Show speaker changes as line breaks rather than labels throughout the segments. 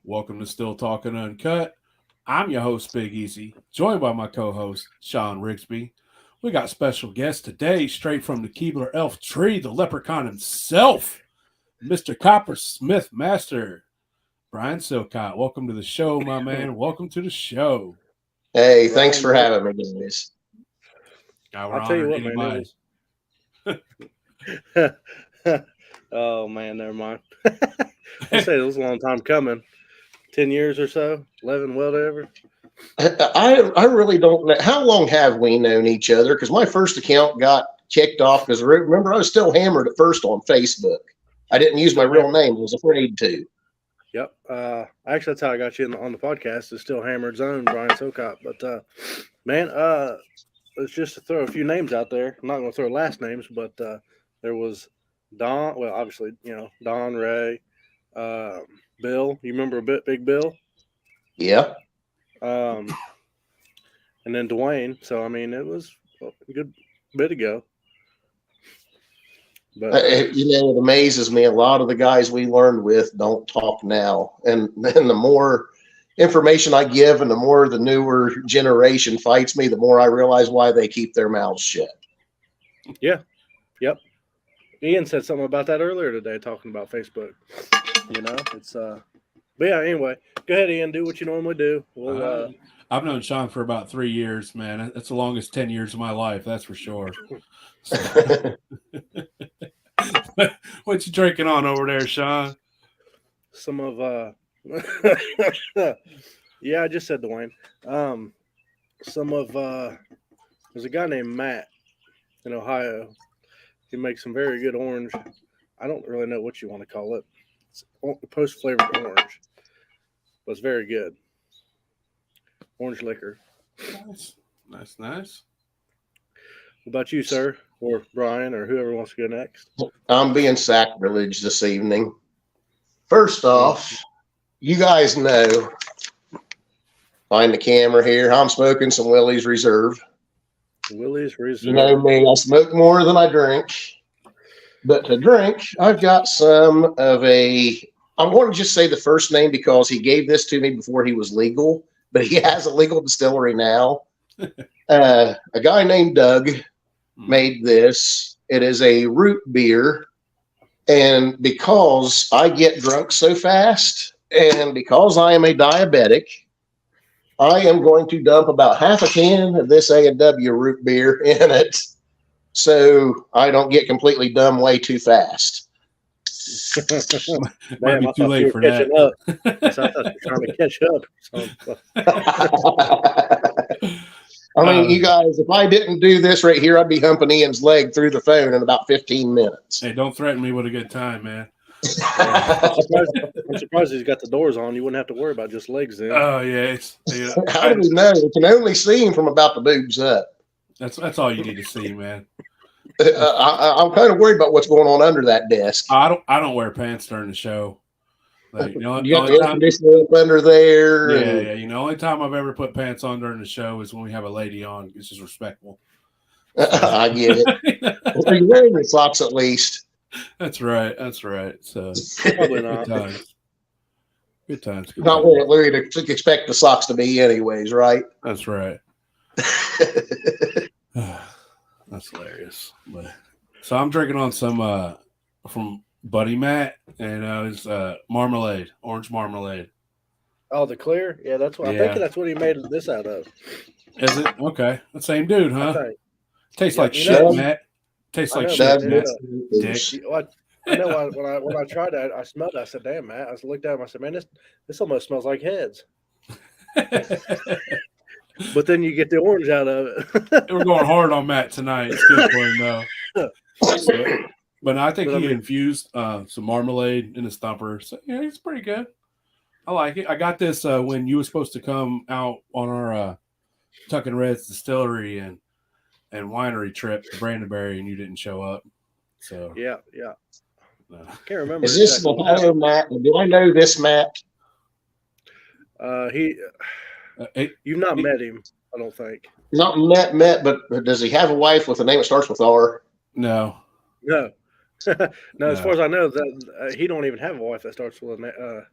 Welcome to Still Talking Uncut. I'm your host, Big Easy, joined by my co host, Sean Rigsby. We got special guest today, straight from the Keebler Elf tree, the leprechaun himself, Mr. Coppersmith Master, Brian Silcott. Welcome to the show, my man. Welcome to the show.
Hey, thanks for having me, guys.
We're
I'll tell you
honored
what,
anybody.
man. Oh, man, never mind. I say it was a long time coming. 10 years or so, 11, whatever.
I really don't know. How long have we known each other? Because my first account got kicked off because remember, I was still Hammered at first on Facebook. I didn't use my real name. I was afraid to.
Yep. Actually, that's how I got you on the podcast. It's still Hammereds own Brian Silcott. But, man, let's just throw a few names out there. I'm not going to throw last names, but there was Don. Well, obviously, Don, Ray, Bill. You remember Big Bill?
Yeah.
And then Dwayne. So, I mean, it was a good bit ago. But
it amazes me. A lot of the guys we learned with don't talk now. And the more information I give and the more the newer generation fights me, the more I realize why they keep their mouths shut.
Yeah. Yep. Ian said something about that earlier today, talking about Facebook. It's but yeah, anyway, go ahead, Ian, do what you normally do. We'll
I've known Sean for about 3 years, man. That's the longest 10 years of my life, that's for sure. What you drinking on over there, Sean?
Some of yeah, I just said Dwayne. Some of there's a guy named Matt in Ohio. He makes some very good orange. I don't really know what you want to call it. It's post-flavored orange, but it's very good. Orange liquor.
Nice.
What about you, sir, or Brian, or whoever wants to go next?
I'm being sacrilege this evening. First off, you guys know, find the camera here, I'm smoking some Willie's Reserve.
Willie's Reserve.
You know me, I smoke more than I drink. But to drink, I've got some of I'm going to just say the first name because he gave this to me before he was legal, but he has a legal distillery now. A guy named Doug made this. It is a root beer. And because I get drunk so fast and because I am a diabetic, I am going to dump about half a can of this A&W root beer in it so I don't get completely dumb way too fast.
Might be too late for that.
I thought you were trying to catch up.
I mean, you guys, if I didn't do this right here, I'd be humping Ian's leg through the phone in about 15 minutes.
Hey, don't threaten me with a good time, man.
I'm surprised he's got the doors on. You wouldn't have to worry about just legs then.
Oh, yeah.
How do we know? We can only see him from about the boobs up.
That's all you need to see, man.
I'm kind of worried about what's going on under that desk.
I don't wear pants during the show. Like,
you got the air conditioner up under there.
Yeah. Only time I've ever put pants on during the show is when we have a lady on. It's just respectful.
I get it. Well, you're wearing your socks at least.
That's right. So
Probably not.
Good times.
Not what we expect the socks to be, anyways, right?
That's right. That's hilarious. So I'm drinking on some from Buddy Matt, and it's marmalade, orange marmalade.
Oh, the clear? Yeah, that's what I think. That's what he made this out of.
Is it? Okay, the same dude, huh? Tastes like
shit,
Matt. Tastes like shit, Matt.
I know when I tried it, I smelled it. I said, "Damn, Matt!" I looked at him. I said, "Man, this almost smells like heads." But then you get the orange out of it.
We're going hard on Matt tonight. It's good for him, though. But I think he infused some marmalade in the stumper. So, yeah, it's pretty good. I like it. I got this when you were supposed to come out on our Tucking Reds distillery and winery trip to Brandenburg, and you didn't show up. So
yeah. I can't remember.
Is this Ohio Matt? Do I know this Matt?
You've not met him, I don't think.
Not met, but does he have a wife with a name that starts with R?
No.
No, as far as I know, that he don't even have a wife that starts with a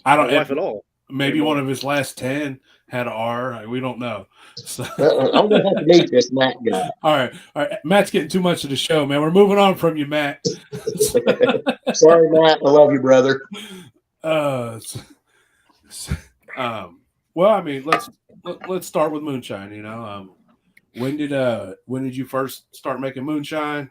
I
my
don't
wife at all.
maybe one of his last 10 had an R. We don't know. So.
I'm gonna have to meet this Matt guy.
All right. Matt's getting too much of the show, man. We're moving on from you, Matt.
Sorry, Matt. I love you, brother.
Well, I mean, let's start with moonshine. You know, when did you first start making moonshine?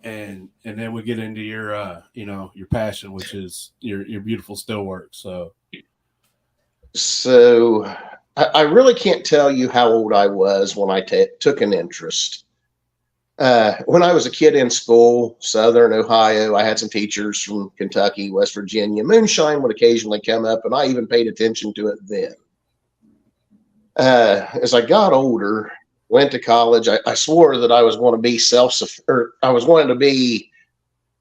And then we get into your your passion, which is your beautiful still work.
So I really can't tell you how old I was when I took an interest. When I was a kid in school, Southern Ohio, I had some teachers from Kentucky, West Virginia. Moonshine would occasionally come up, and I even paid attention to it then. As I got older, went to college, I swore that I was going to be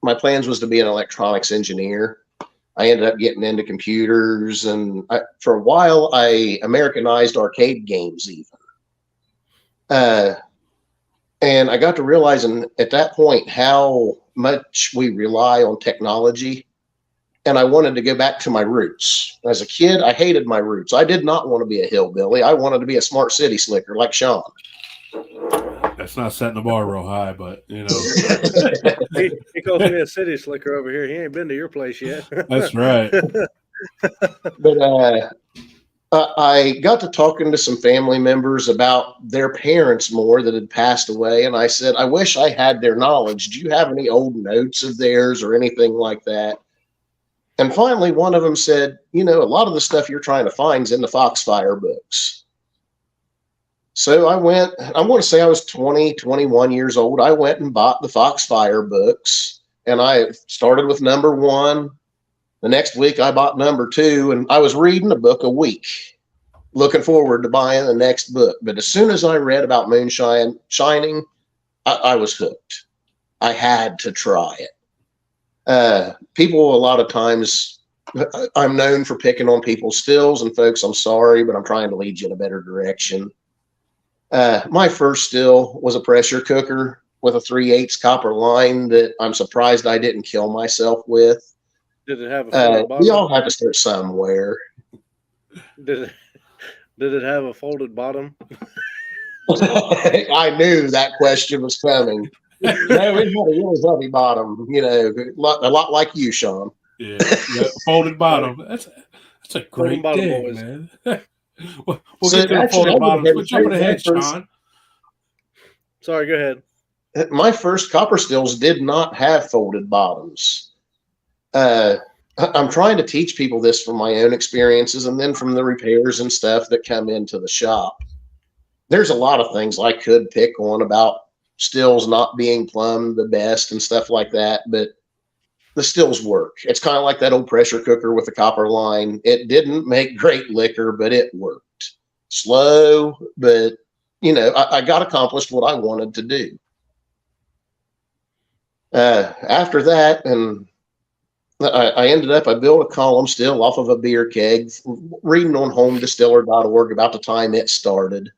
my plans was to be an electronics engineer. I ended up getting into computers, and for a while, I Americanized arcade games even. And I got to realizing at that point how much we rely on technology. And I wanted to go back to my roots. As a kid, I hated my roots. I did not want to be a hillbilly. I wanted to be a smart city slicker like Sean.
That's not setting the bar real high, but
he calls me a city slicker over here. He ain't been to your place yet.
That's right.
But I got to talking to some family members about their parents more that had passed away. And I said, I wish I had their knowledge. Do you have any old notes of theirs or anything like that? And finally, one of them said, a lot of the stuff you're trying to find is in the Foxfire books. So I'm going to say I was 20, 21 years old. I went and bought the Foxfire books, and I started with number 1. The next week I bought number 2, and I was reading a book a week, looking forward to buying the next book. But as soon as I read about moonshining, I was hooked. I had to try it. People a lot of times, I'm known for picking on people's stills, and folks, I'm sorry, but I'm trying to lead you in a better direction. My first still was a pressure cooker with a 3/8 copper line that I'm surprised I didn't kill myself with.
Did it have a folded bottom?
We all had to start somewhere.
Did it have a folded bottom?
I knew that question was coming. No, it had a really heavy bottom, a lot like you, Sean.
Yeah, folded bottom. That's a great thing, man. We'll get to the folded bottom. We're jumping ahead, Sean.
Sorry, go ahead.
My first copper stills did not have folded bottoms. I'm trying to teach people this from my own experiences and then from the repairs and stuff that come into the shop. There's a lot of things I could pick on about stills not being plumbed the best and stuff like that, but the stills work. It's kind of like that old pressure cooker with the copper line. It didn't make great liquor, but it worked. Slow, but I got accomplished what I wanted to do. After that, and I ended up, I built a column still off of a beer keg, reading on homedistiller.org about the time it started.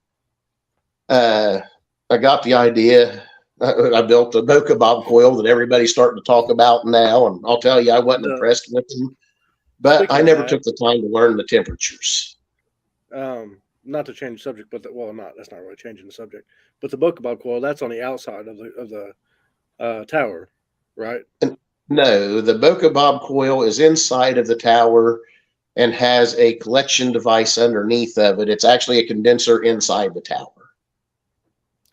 I got the idea. I built the Boca Bob coil that everybody's starting to talk about now, and I'll tell you, I wasn't impressed with them, but I never took the time to learn the temperatures.
Not to change the subject, but that's not really changing the subject. But the Boca Bob coil, that's on the outside of the tower, right?
No, the Boca Bob coil is inside of the tower and has a collection device underneath of it. It's actually a condenser inside the tower.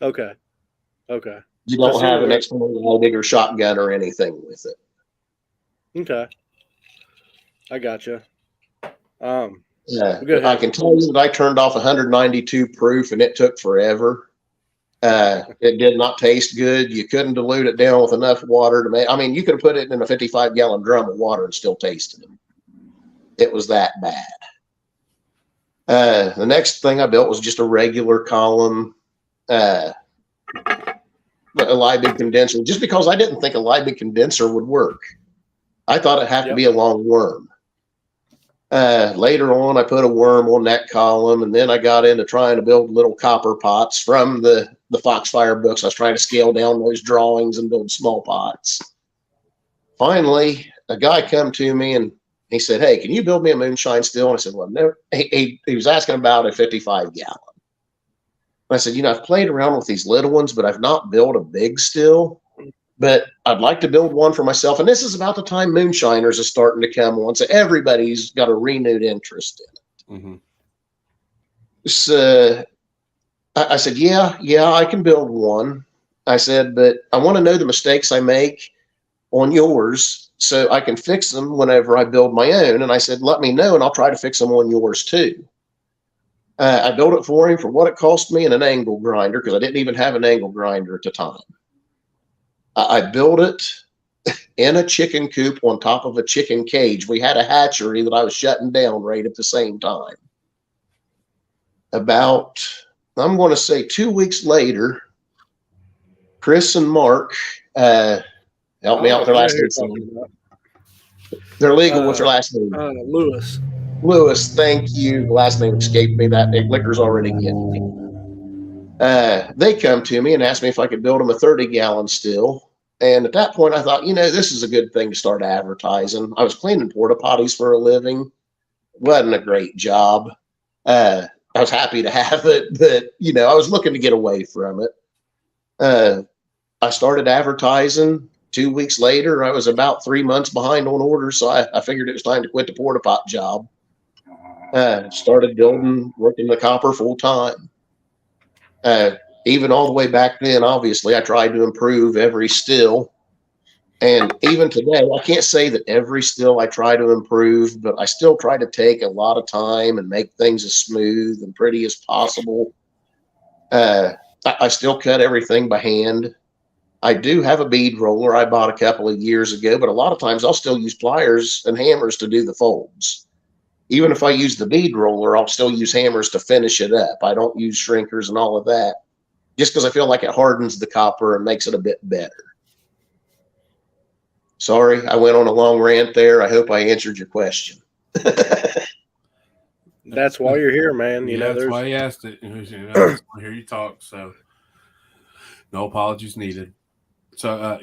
Okay.
You don't have an external bigger shotgun or anything with it.
Okay. I gotcha.
I can tell you that I turned off 192 proof and it took forever. It did not taste good. You couldn't dilute it down with enough water to make. I mean, you could have put it in a 55-gallon drum of water and still tasted it. It was that bad. The next thing I built was just a regular column, a Liebig condenser, just because I didn't think a Liebig condenser would work. I thought it had to be a long worm. Later on, I put a worm on that column, and then I got into trying to build little copper pots from the Foxfire books. I was trying to scale down those drawings and build small pots. Finally, a guy come to me and He said, "Hey, can you build me a moonshine still?" And I said, "Well, never." He was asking about a 55 gallon. I said, "I've played around with these little ones, but I've not built a big still. But I'd like to build one for myself." And this is about the time moonshiners are starting to come on, so everybody's got a renewed interest in it.
Mm-hmm.
So I said, "Yeah, I can build one." I said, "But I want to know the mistakes I make on yours so I can fix them whenever I build my own." And I said, "Let me know and I'll try to fix them on yours too." I built it for him for what it cost me in an angle grinder, because I didn't even have an angle grinder at the time. I built it in a chicken coop on top of a chicken cage. We had a hatchery that I was shutting down right at the same time. About, I'm going to say 2 weeks later, Chris and Mark, help me out with their last name. They're legal. What's their last name?
Lewis.
Lewis, thank you. The last name escaped me. That liquor's already getting me. They come to me and asked me if I could build them a 30-gallon still. And at that point, I thought, this is a good thing to start advertising. I was cleaning porta potties for a living. Wasn't a great job. I was happy to have it, but, I was looking to get away from it. I started advertising. 2 weeks later, I was about 3 months behind on orders, so I figured it was time to quit the porta pot job. Started working the copper full time. Even all the way back then, obviously, I tried to improve every still. And even today, I can't say that every still I try to improve, but I still try to take a lot of time and make things as smooth and pretty as possible. I still cut everything by hand. I do have a bead roller I bought a couple of years ago, but a lot of times I'll still use pliers and hammers to do the folds. Even if I use the bead roller, I'll still use hammers to finish it up. I don't use shrinkers and all of that, just because I feel like it hardens the copper and makes it a bit better. Sorry, I went on a long rant there. I hope I answered your question.
That's why you're here, man.
That's why he asked it. I hear you talk, so no apologies needed. So,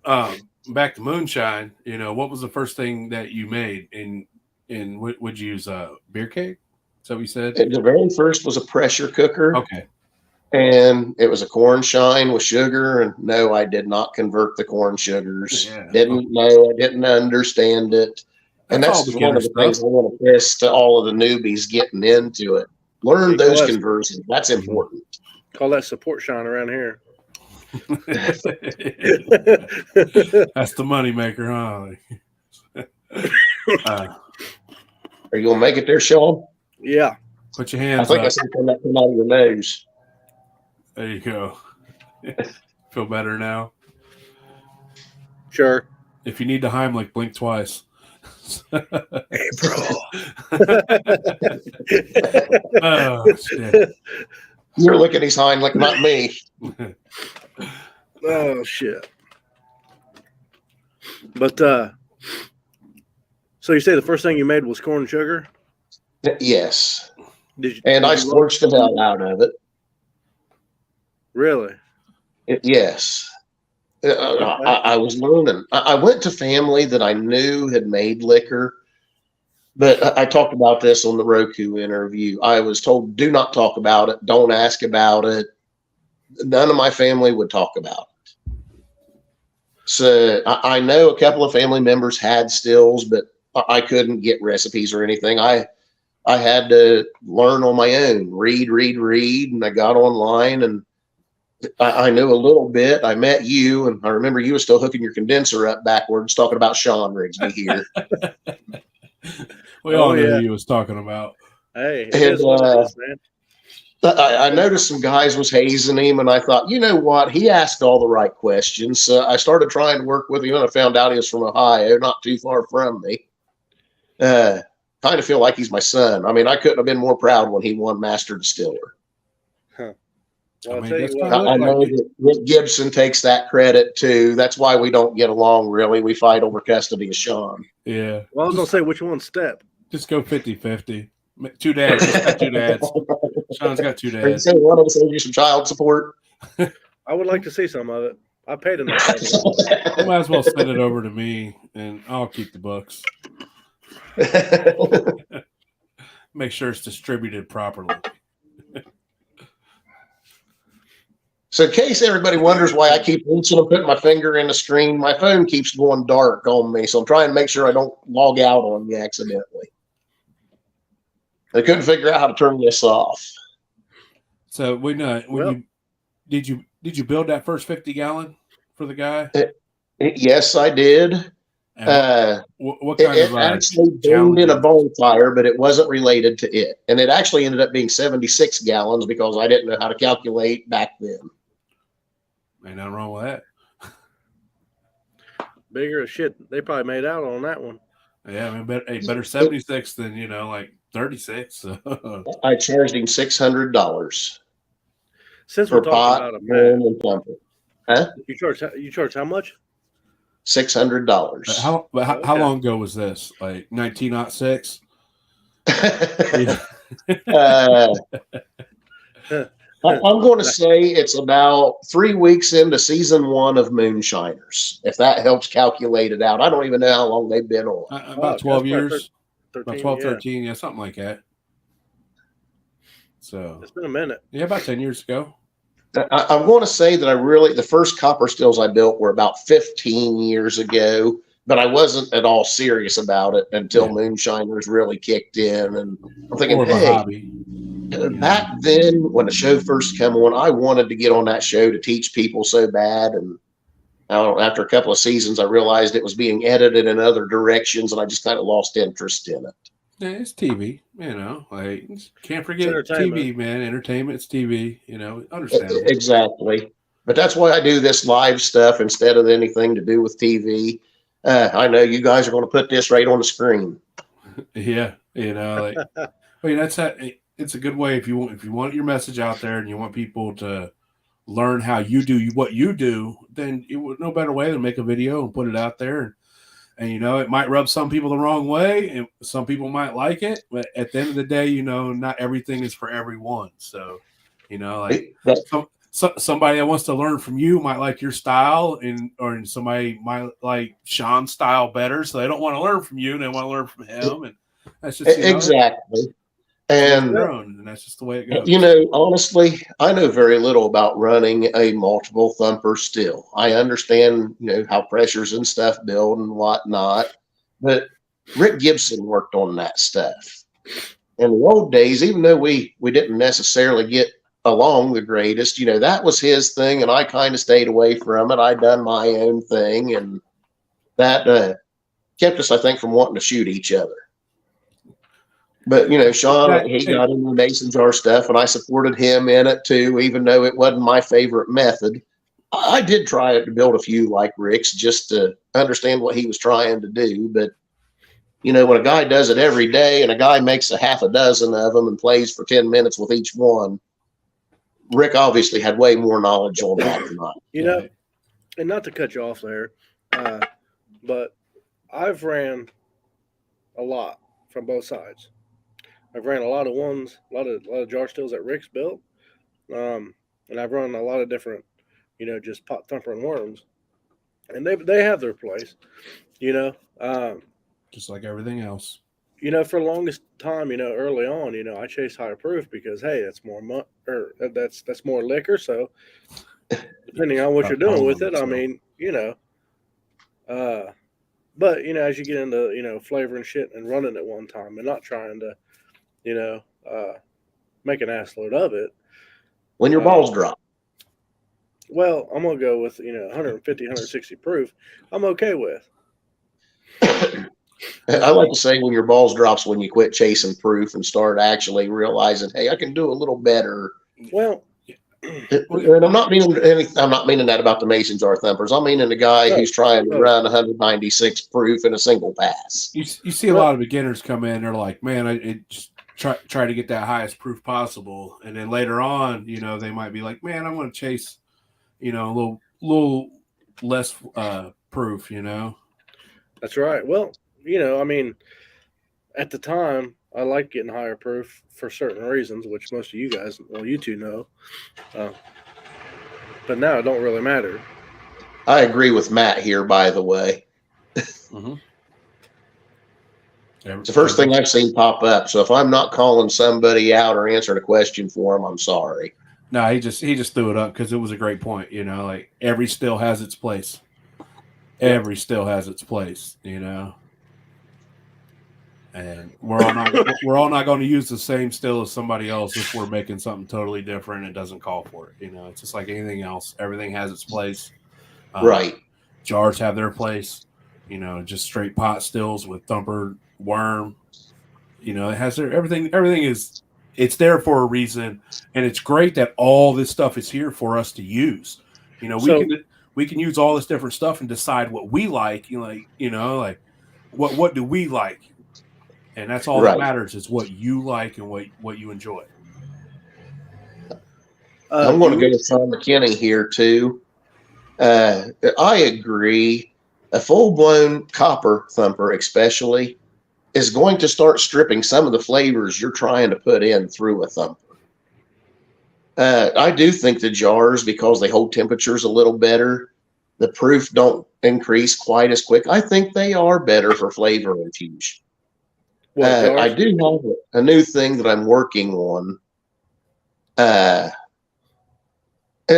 back to moonshine. What was the first thing that you made? And would you use a beer keg? Is that what you said?
The very first was a pressure cooker.
Okay.
And it was a corn shine with sugar. And no, I did not convert the corn sugars.
Yeah.
Didn't know. I didn't understand it. And that's one of the things I want to piss to all of the newbies getting into it. Learn those conversions. That's important.
Call that support shine around here.
That's the money maker, huh?
Are you gonna make it there, Sean?
Yeah.
Put your hands
up. I
think
I said that come out of your nose.
There you go. Feel better now?
Sure.
If you need to Heimlich, blink twice.
Hey, bro.
Oh, shit.
You're licking his Heimlich, not me.
Oh, shit. But, so you say the first thing you made was corn sugar?
Yes. I scorched the hell out of it.
Really?
Yes. I was learning. I went to family that I knew had made liquor, but I talked about this on the Roku interview. I was told, do not talk about it. Don't ask about it. None of my family would talk about it. So I know a couple of family members had stills, but I couldn't get recipes or anything. I had to learn on my own, read, and I got online and I knew a little bit. I met you, and I remember you were still hooking your condenser up backwards, talking about Sean Rigsby here.
We all knew he was talking about.
Hey,
man. I noticed some guys was hazing him, and I thought, you know what? He asked all the right questions. So I started trying to work with him, and I found out he was from Ohio, not too far from me. Kind of feel like he's my son. I mean, I couldn't have been more proud when he won Master Distiller.
Huh. Well,
I know that Rick Gibson takes that credit too. That's why we don't get along really. We fight over custody of Sean.
Yeah.
Well, I was going to say, which one's Step?
Just go 50-50. Two dads. Just got two dads. Sean's got two dads.
Are you saying one of us owes you some child support?
I would like to see some of it. I paid enough.
You might as well send it over to me, and I'll keep the books. Make sure it's distributed properly.
So in case everybody wonders why I keep reaching and putting my finger in the screen, my phone keeps going dark on me. So I'm trying to make sure I don't log out on you accidentally. I couldn't figure out how to turn this off.
So did you build that first 50-gallon for the guy?
Yes, I did.
What kind
it
of
actually burned in a bonfire, but it wasn't related to it. And it actually ended up being 76 gallons because I didn't know how to calculate back then.
Ain't nothing wrong with that.
Bigger as shit. They probably made out on that one.
Yeah, I mean, better 76 than, like 36. So.
I charged him $600.
Since we're talking about a
and thumper. Huh?
You charge how much?
$600.
How long ago was this? Like 1906?
I'm going to say it's about 3 weeks into season 1 of Moonshiners, if that helps calculate it out. I don't even know how long they've been on.
About 12 years.
13,
about 12, 13, yeah, something like that. So
it's been a minute.
Yeah, about 10 years ago.
I'm going to say that the first copper stills I built were about 15 years ago, but I wasn't at all serious about it until Moonshiners really kicked in. And I'm thinking,
more of a hobby.
Back then, when the show first came on, I wanted to get on that show to teach people so bad. And after a couple of seasons, I realized it was being edited in other directions, and I just kind of lost interest in it.
Yeah, it's TV, can't forget TV, man. Entertainment, it's TV, understandable.
Exactly. But that's why I do this live stuff instead of anything to do with TV. I know you guys are going to put this right on the screen.
Yeah, that's it's a good way if you want your message out there and you want people to learn how you do what you do, then no better way than make a video and put it out there. And it might rub some people the wrong way, and some people might like it. But at the end of the day, not everything is for everyone. So, somebody that wants to learn from you might like your style, or somebody might like Sean's style better. So they don't want to learn from you; they want to learn from him, and that's just
exactly. And
that's just the way it goes.
Honestly, I know very little about running a multiple thumper still. I understand, how pressures and stuff build and whatnot, but Rick Gibson worked on that stuff. In the old days, even though we didn't necessarily get along the greatest, that was his thing, and I kind of stayed away from it. I done my own thing, and that kept us, I think, from wanting to shoot each other. But, Sean, he got into the mason jar stuff, and I supported him in it too, even though it wasn't my favorite method. I did try to build a few like Rick's just to understand what he was trying to do. But, when a guy does it every day and a guy makes a half a dozen of them and plays for 10 minutes with each one, Rick obviously had way more knowledge on that than I.
And not to cut you off there, but I've ran a lot from both sides. I've ran a lot of ones, a lot of jar stills that Rick's built, and I've run a lot of different, just pot thumper and worms, and they have their place,
just like everything else.
For the longest time, early on, I chased higher proof because hey, that's more that's more liquor. So depending on what you're doing with it, I mean, but as you get into flavoring shit and running at one time and not trying to make an assload of it.
When your balls drop.
Well, I'm going to go with, 150, 160 proof. I'm okay with.
I like to say when your balls drops when you quit chasing proof and start actually realizing, hey, I can do a little better.
Well,
and I'm not meaning that about the mason jar thumpers. I'm meaning the guy who's trying to run 196 proof in a single pass.
You see a lot of beginners come in, they're like, man, I just try to get that highest proof possible, and then later on, they might be like, man, I want to chase, a little less proof,
That's right. Well, I mean, at the time, I like getting higher proof for certain reasons, which most of you guys, you two know. But now it don't really matter.
I agree with Matt here, by the way.
Mm-hmm.
It's the first thing I've seen pop up. So if I'm not calling somebody out or answering a question for them, I'm sorry.
No, he just threw it up because it was a great point. You know, like every still has its place. Every still has its place. You know, and we're all not going to use the same still as somebody else if we're making something totally different. It doesn't call for it. You know, it's just like anything else. Everything has its place.
Right.
Jars have their place. You know, just straight pot stills with thumper worm. You know, it has their everything. Everything is it's there for a reason, and it's great that all this stuff is here for us to use. You know, we can use all this different stuff and decide what we like. Like what do we like, and that's all that matters is what you like and what you enjoy.
I'm going to go with Tom McKinney here too. I agree. A full-blown copper thumper, especially, is going to start stripping some of the flavors you're trying to put in through a thumper. I do think the jars, because they hold temperatures a little better, the proof don't increase quite as quick. I think they are better for flavor infusion. I do have a new thing that I'm working on.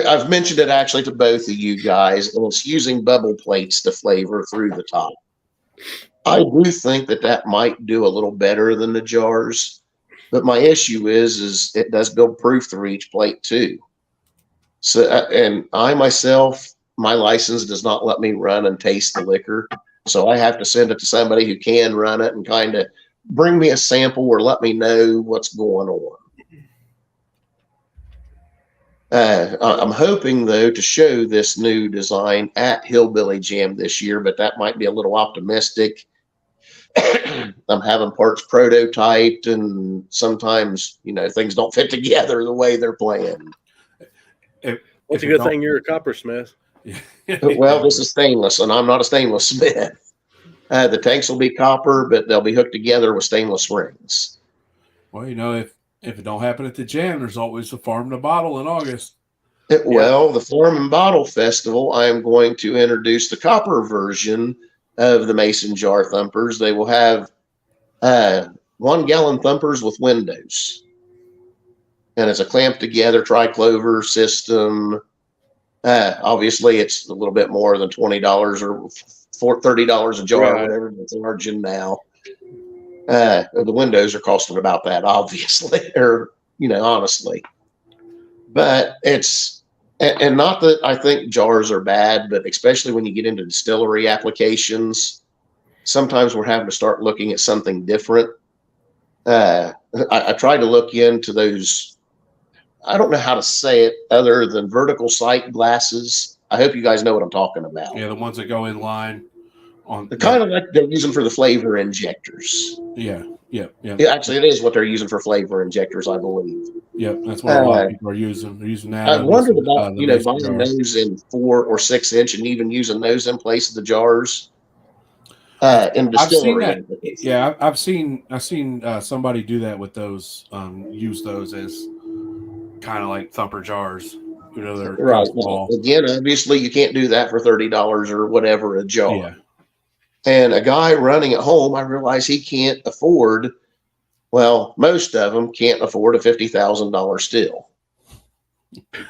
I've mentioned it actually to both of you guys, and it's using bubble plates to flavor through the top. I do think that might do a little better than the jars, but my issue is it does build proof through each plate too. So, and I myself, my license does not let me run and taste the liquor, so I have to send it to somebody who can run it and kind of bring me a sample or let me know what's going on. I'm hoping, though, to show this new design at Hillbilly Jam this year, but that might be a little optimistic. I'm having parts prototyped, and sometimes, things don't fit together the way they're planned.
It's a good thing you're a coppersmith.
Well, this is stainless, and I'm not a stainless smith. The tanks will be copper, but they'll be hooked together with stainless rings.
Well, if it don't happen at the jam, there's always a farm to bottle in August.
The Farm and Bottle Festival, I am going to introduce the copper version of the Mason jar thumpers. They will have 1 gallon thumpers with windows. And it's a clamped together tri-clover system. Obviously, it's a little bit more than $20 or $30 a jar, or whatever it's charging now. The windows are costing about that, obviously, or, honestly. But and not that I think jars are bad, but especially when you get into distillery applications, sometimes we're having to start looking at something different. I tried to look into those, I don't know how to say it other than vertical sight glasses. I hope you guys know what I'm talking about.
Yeah, the ones that go in line.
They're kind of like they're using for the flavor injectors.
Yeah.
Actually, it is what they're using for flavor injectors, I believe.
Yep, that's what a lot of people are using. They're using that.
I wondered about buying those in 4 or 6 inch and even using those in place of the jars. In distillery.
I've seen that. Yeah, I've seen somebody do that with those. Use those as kind of like thumper jars. They're
right.
Small.
Again, obviously, you can't do that for $30 or whatever a jar.
Yeah.
And a guy running at home, I realize he can't afford. Well, most of them can't afford a $50,000 still.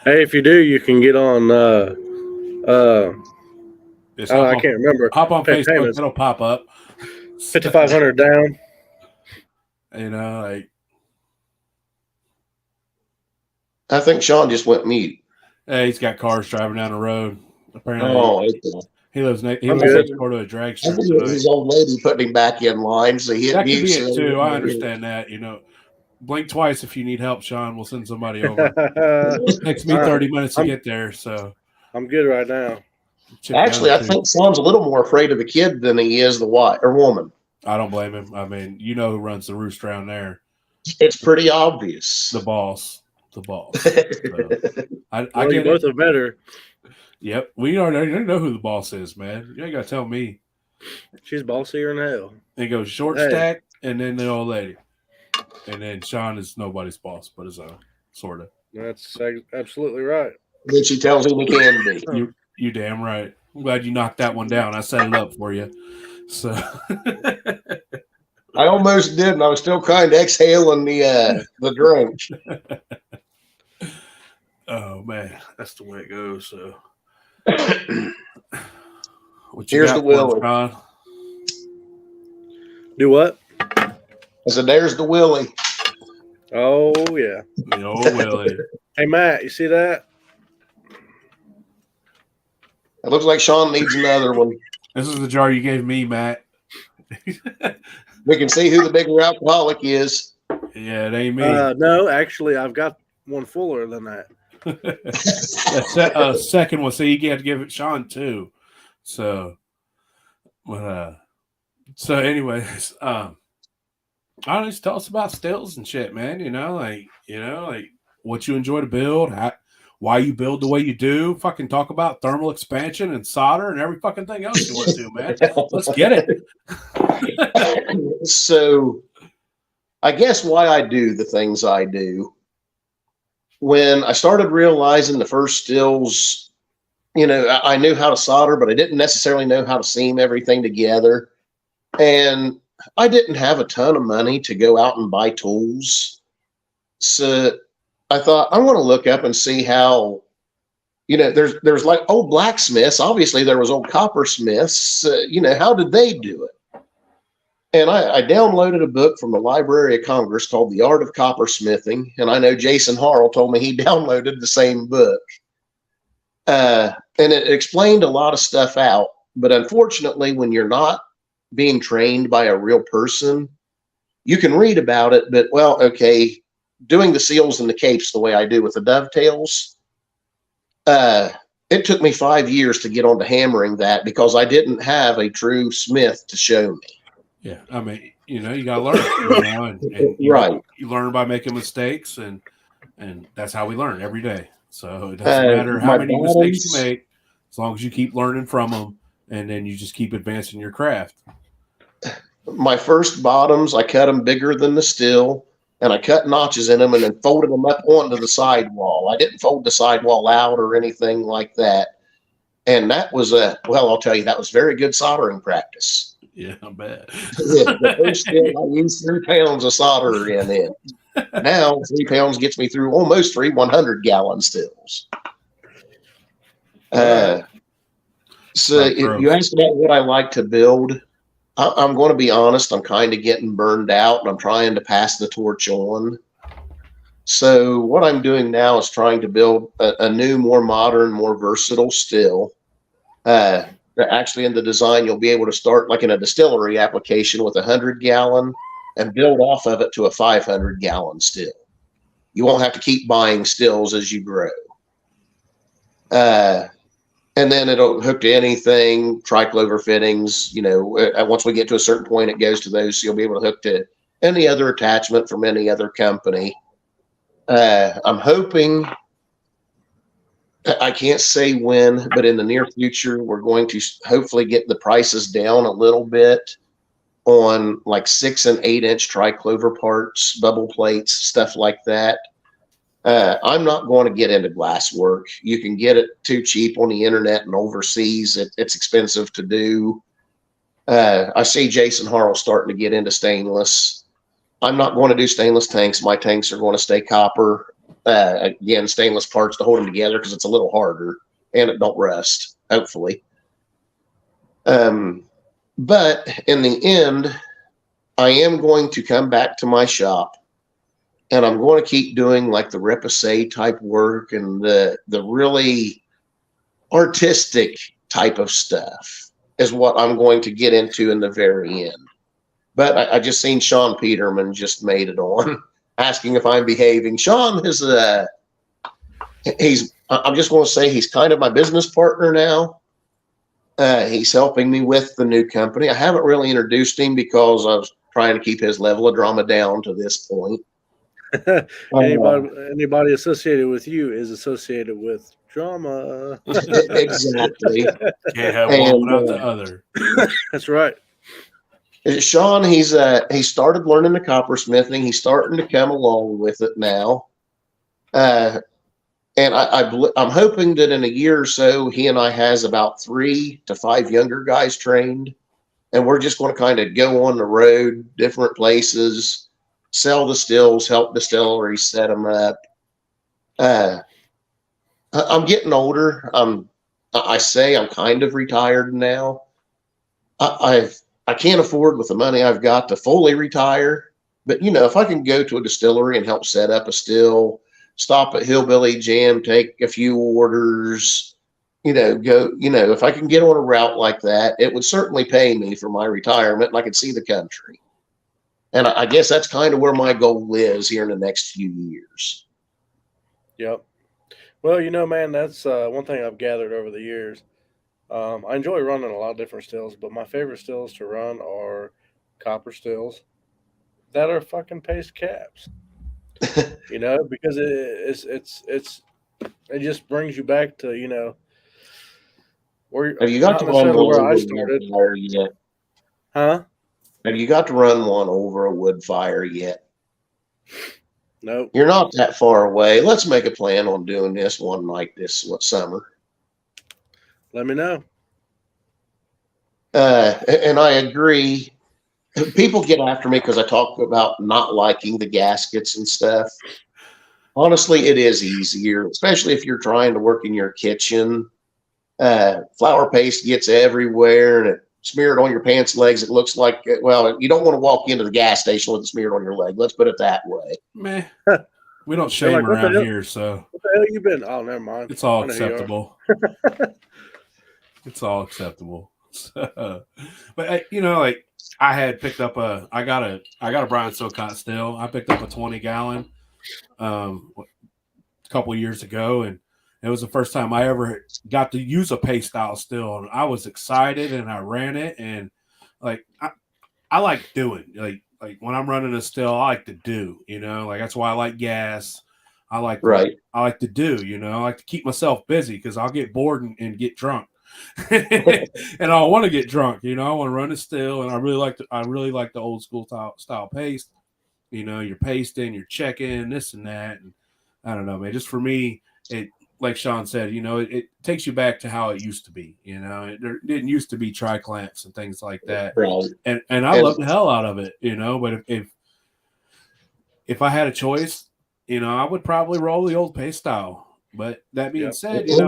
Hey, if you do, you can get on. I can't remember.
Hop on Facebook; payments. It'll pop up.
5,500 down.
I think Sean just went mute.
Hey, he's got cars driving down the road. Apparently, he lives next door to a drag strip.
His old lady putting him back in line, so he
that could be it too. I understand that. Blink twice if you need help, Sean. We'll send somebody over. It takes me 30 minutes to get there, so
I'm good right now.
Actually, I think Sean's a little more afraid of the kid than he is the wife or woman.
I don't blame him. I mean, who runs the roost around there.
It's pretty obvious.
The boss. So,
you both are better.
Yep. We already know who the boss is, man. You ain't got to tell me.
She's bossier than hell.
It goes short stack and then the old lady. And then Sean is nobody's boss but his own, sort of.
That's absolutely right.
Then she tells him he can be.
You damn right. I'm glad you knocked that one down. I set it up for you. So
I almost did, and I was still kind of exhaling the drink.
Oh man, that's the way it goes. So, what you
Here's
got
the
for
Willie.
Sean?
Do what?
I said, "There's the Willie."
Oh yeah.
The old Willie.
Hey Matt, you see that?
It looks like Sean needs another one.
This is the jar you gave me, Matt.
We can see who the bigger alcoholic is.
Yeah, it ain't me.
No, actually, I've got one fuller than that.
That second one, so you had to give it Sean too. So, but so anyways, I don't know, just tell us about stills and shit, man. Like what you enjoy to build, why you build the way you do. Fucking talk about thermal expansion and solder and every fucking thing else you want to, man. Let's get it.
So, I guess why I do the things I do. When I started realizing the first stills, I knew how to solder, but I didn't necessarily know how to seam everything together. And I didn't have a ton of money to go out and buy tools. So I thought, I want to look up and see how, there's like old blacksmiths. Obviously, there was old coppersmiths. How did they do it? And I downloaded a book from the Library of Congress called The Art of Coppersmithing. And I know Jason Harrell told me he downloaded the same book. And it explained a lot of stuff out. But unfortunately, when you're not being trained by a real person, you can read about it. But, well, okay, doing the seals and the capes the way I do with the dovetails, it took me 5 years to get onto hammering that because I didn't have a true smith to show me.
Yeah, I mean, you got to learn, and
right.
You learn by making mistakes, and that's how we learn every day. So it doesn't matter how many mistakes you make, as long as you keep learning from them, and then you just keep advancing your craft.
My first bottoms, I cut them bigger than the still, and I cut notches in them and then folded them up onto the sidewall. I didn't fold the sidewall out or anything like that. And that was I'll tell you, that was very good soldering practice.
Yeah, I bet.
The first still, I used 3 pounds of solder in it. Now 3 pounds gets me through almost 3 100-gallon stills. So if you asked about what I like to build, I'm going to be honest, I'm kind of getting burned out and I'm trying to pass the torch on. So what I'm doing now is trying to build a new, more modern, more versatile still. Actually, in the design, you'll be able to start like in a distillery application with 100-gallon and build off of it to a 500-gallon still. You won't have to keep buying stills as you grow. And then it'll hook to anything, triclover fittings. Once we get to a certain point, it goes to those. So you'll be able to hook to any other attachment from any other company. I'm hoping, I can't say when, but in the near future, we're going to hopefully get the prices down a little bit on like 6 and 8 inch triclover parts, bubble plates, stuff like that. I'm not going to get into glass work. You can get it too cheap on the internet and overseas. It's expensive to do. I see Jason Harrell starting to get into stainless. I'm not going to do stainless tanks. My tanks are going to stay copper. Again, stainless parts to hold them together because it's a little harder and it don't rust, hopefully. But in the end, I am going to come back to my shop and I'm going to keep doing like the repoussé type work and the really artistic type of stuff is what I'm going to get into in the very end. But I just seen Sean Peterman just made it on asking if I'm behaving. Sean is I'm just going to say he's kind of my business partner now. He's helping me with the new company. I haven't really introduced him because I was trying to keep his level of drama down to this point.
Anybody associated with you is associated with drama.
Exactly.
Can't have one without the other.
That's right.
Sean, he started learning the coppersmithing. He's starting to come along with it now. And I'm hoping that in a year or so, he and I has about 3 to 5 younger guys trained. and we're just going to kind of go on the road, different places, sell the stills, help distilleries set them up. I'm getting older. I say I'm kind of retired now. I can't afford with the money I've got to fully retire, but if I can go to a distillery and help set up a still, stop at Hillbilly Jam, take a few orders, if I can get on a route like that, it would certainly pay me for my retirement and I could see the country. And I guess that's kind of where my goal is here in the next few years.
Yep. Well, man, that's one thing I've gathered over the years. I enjoy running a lot of different stills, but my favorite stills to run are copper stills that are fucking paste caps. Because it just brings you back to where
Have you got
not
to run
necessarily
one
where I
over a
started,
wood fire yet?
huh?
Have you got to run one over a wood fire yet?
Nope.
You're not that far away. Let's make a plan on doing this one night this summer.
Let me know.
And I agree. People get after me because I talk about not liking the gaskets and stuff. Honestly, it is easier, especially if you're trying to work in your kitchen. Flour paste gets everywhere and it smeared on your pants legs. It looks like, well, you don't want to walk into the gas station with it smeared on your leg. Let's put it that way.
Meh. We don't shame around here, so
what the hell you been? Oh, never mind.
It's all acceptable. It's all acceptable. But I had picked up I got a Brian Silcott still. I picked up a 20-gallon a couple of years ago, and it was the first time I ever got to use a paste style still, and I was excited, and I ran it, and I like doing like when I'm running a still, I like to do, that's why I like gas. I like to do, I like to keep myself busy because I'll get bored and get drunk. And I want to get drunk, I want to run a still, and I really like the old school style paste. You're pasting, you're checking this and that, and I don't know, man. Just for me, it, like Sean said, it takes you back to how it used to be. There didn't used to be tri-clamps and things like that,
Right.
and I love the hell out of it. But if I had a choice, I would probably roll the old paste style. But that being said, if I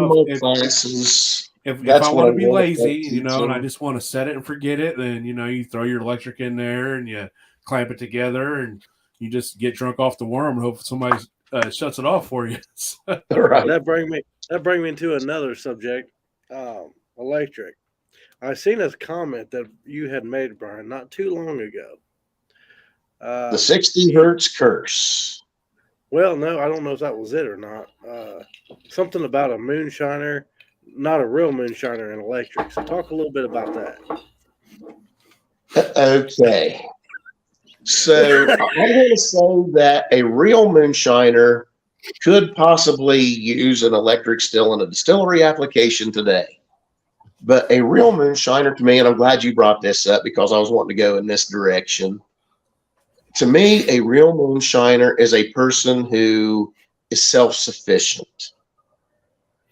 want to be lazy, and I just want to set it and forget it, then you throw your electric in there and you clamp it together, and you just get drunk off the worm and hope somebody shuts it off for you.
Right.
That bring me into another subject, electric. I seen a comment that you had made, Brian, not too long ago.
The 60 hertz curse.
Well, no, I don't know if that was it or not. Something about a moonshiner, not a real moonshiner, and electric. So talk a little bit about that.
Okay. So I'm going to say that a real moonshiner could possibly use an electric still in a distillery application today. But a real moonshiner to me, and I'm glad you brought this up because I was wanting to go in this direction. To me, a real moonshiner is a person who is self-sufficient.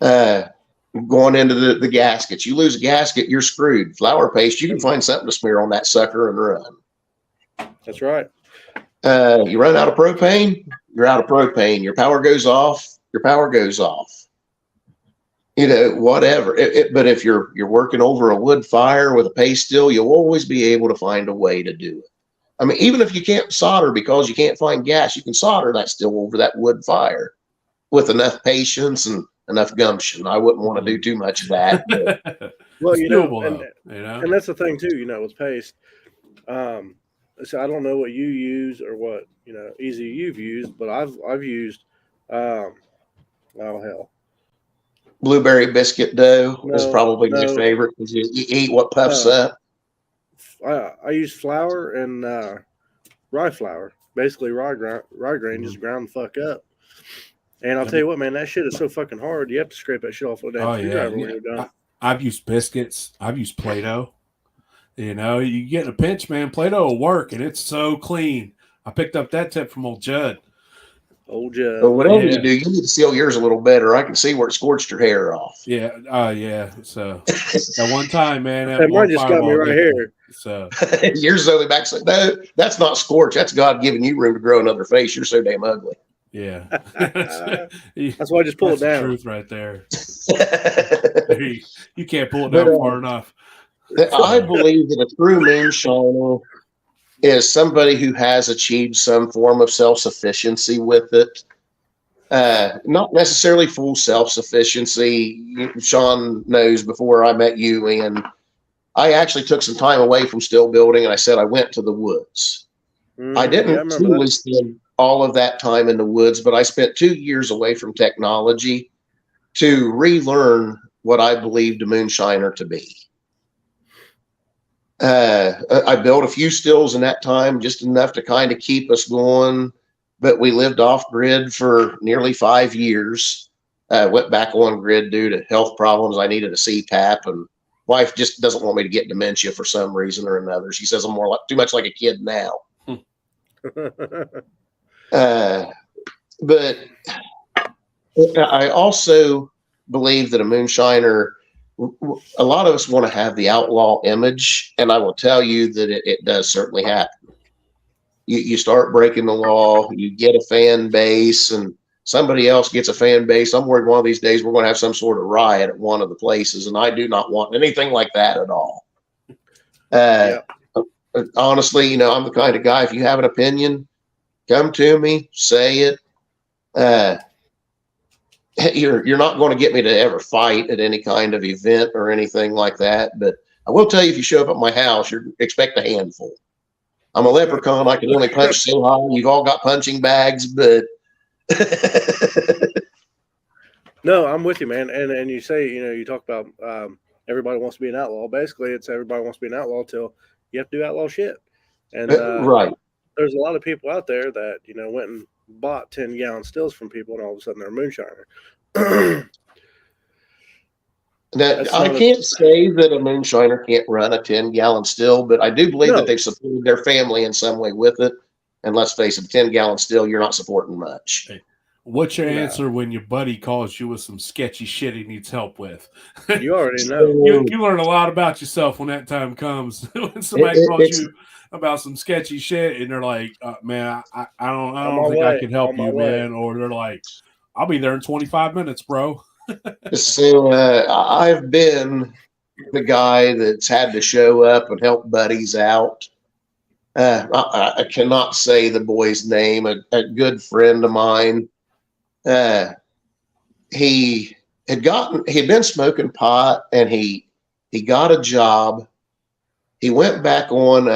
Going into the gaskets, you lose a gasket, you're screwed. Flour paste, you can find something to smear on that sucker and run.
That's right.
You run out of propane, you're out of propane. Your power goes off, your power goes off. Whatever. But if you're working over a wood fire with a paste still, you'll always be able to find a way to do it. I mean, even if you can't solder because you can't find gas, you can solder that still over that wood fire with enough patience and enough gumption. I wouldn't want to do too much of that. But.
Well,
and
that's the thing too, with paste. So I don't know what you use or what easy you've used, but I've used
Blueberry biscuit dough is probably my favorite because you eat what puffs up.
I use flour and rye flour, basically rye grain, just ground the fuck up. And I'll tell you what, man, that shit is so fucking hard. You have to scrape that shit off with that screwdriver when you're done.
I've used biscuits. I've used Play-Doh. You get in a pinch, man. Play-Doh will work, and it's so clean. I picked up that tip from old Judd.
Old Judd.
But whatever
Yeah.
you do, you need to seal yours a little better. I can see where it scorched your hair off.
Yeah. Yeah. So at one time, man, that
Hey,
one
mine just got me
fireball
right
nicked me.
here.
So
Yours only back. No, that's not scorch. That's God giving you room to grow another face. You're so damn ugly.
yeah.
That's why I just pull
That's
it down.
the truth right there. You can't pull it
But,
down far enough.
I believe that a true moonshiner is somebody who has achieved some form of self-sufficiency with it. Not necessarily full self-sufficiency. Sean knows before I met you, and I actually took some time away from still building, and I said I went to the woods. I didn't truly spend all of that time in the woods, but I spent 2 years away from technology to relearn what I believed a moonshiner to be. I built a few stills in that time, just enough to kind of keep us going, but we lived off grid for nearly 5 years. Went back on grid due to health problems. I needed a CPAP, and wife just doesn't want me to get dementia for some reason or another. She says I'm more like too much like a kid now. But I also believe that a moonshiner, a lot of us want to have the outlaw image, and I will tell you that it does certainly happen. You start breaking the law, you get a fan base, and somebody else gets a fan base. I'm worried one of these days we're going to have some sort of riot at one of the places, and I do not want anything like that at all. Honestly, I'm the kind of guy, if you have an opinion, come to me, say it. You're not going to get me to ever fight at any kind of event or anything like that. But I will tell you, if you show up at my house, you expect a handful. I'm a leprechaun. I can only punch so high. You've all got punching bags, but
no, I'm with you, man. And you say, you talk about everybody wants to be an outlaw. Basically, it's everybody wants to be an outlaw till you have to do outlaw shit. And
right.
There's a lot of people out there that went and bought 10-gallon stills from people, and all of a sudden they're a moonshiner.
Now, I can't say that a moonshiner can't run a 10-gallon still, but I do believe that they've supported their family in some way with it. And let's face it, 10-gallon still, you're not supporting much.
Hey, what's your answer when your buddy calls you with some sketchy shit he needs help with?
You already know.
You learn a lot about yourself when that time comes. When somebody calls you about some sketchy shit, and they're like, "Man, I don't think I can help you, man," or they're like, "I'll be there in 25 minutes, bro."
So I've been the guy that's had to show up and help buddies out. I cannot say the boy's name. A good friend of mine. He had been smoking pot, and he got a job. He went back on.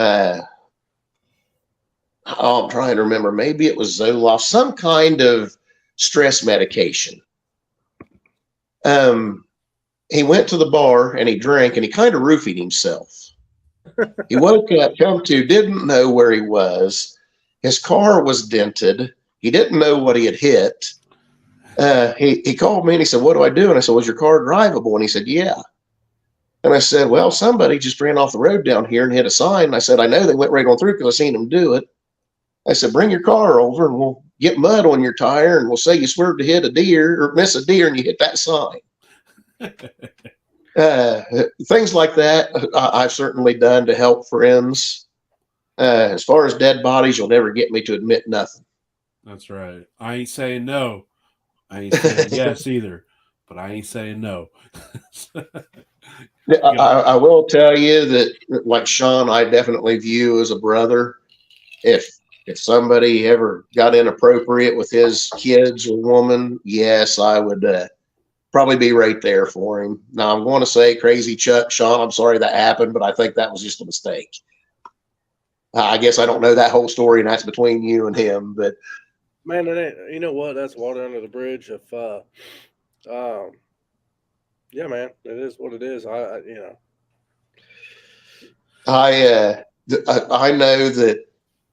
I'm trying to remember. Maybe it was Zoloft, some kind of stress medication. He went to the bar and he drank, and he kind of roofied himself. He woke up, didn't know where he was. His car was dented. He didn't know what he had hit. He called me and he said, "What do I do?" And I said, "Was your car drivable?" And he said, "Yeah." And I said, "Well, somebody just ran off the road down here and hit a sign." And I said, "I know they went right on through because I seen them do it." I said, "Bring your car over and we'll get mud on your tire, and we'll say you swerved to hit a deer or miss a deer and you hit that sign." Things like that I've certainly done to help friends. As far as dead bodies, you'll never get me to admit nothing.
That's right. I ain't saying no. I ain't saying yes either, but I ain't saying no.
I will tell you that, like Sean, I definitely view as a brother. If somebody ever got inappropriate with his kids or woman, yes, I would probably be right there for him. Now, I'm going to say crazy Chuck, Sean, I'm sorry that happened, but I think that was just a mistake. I guess I don't know that whole story, and that's between you and him. But
man, you know what? That's water under the bridge. Yeah, man, it is what it is. I
know that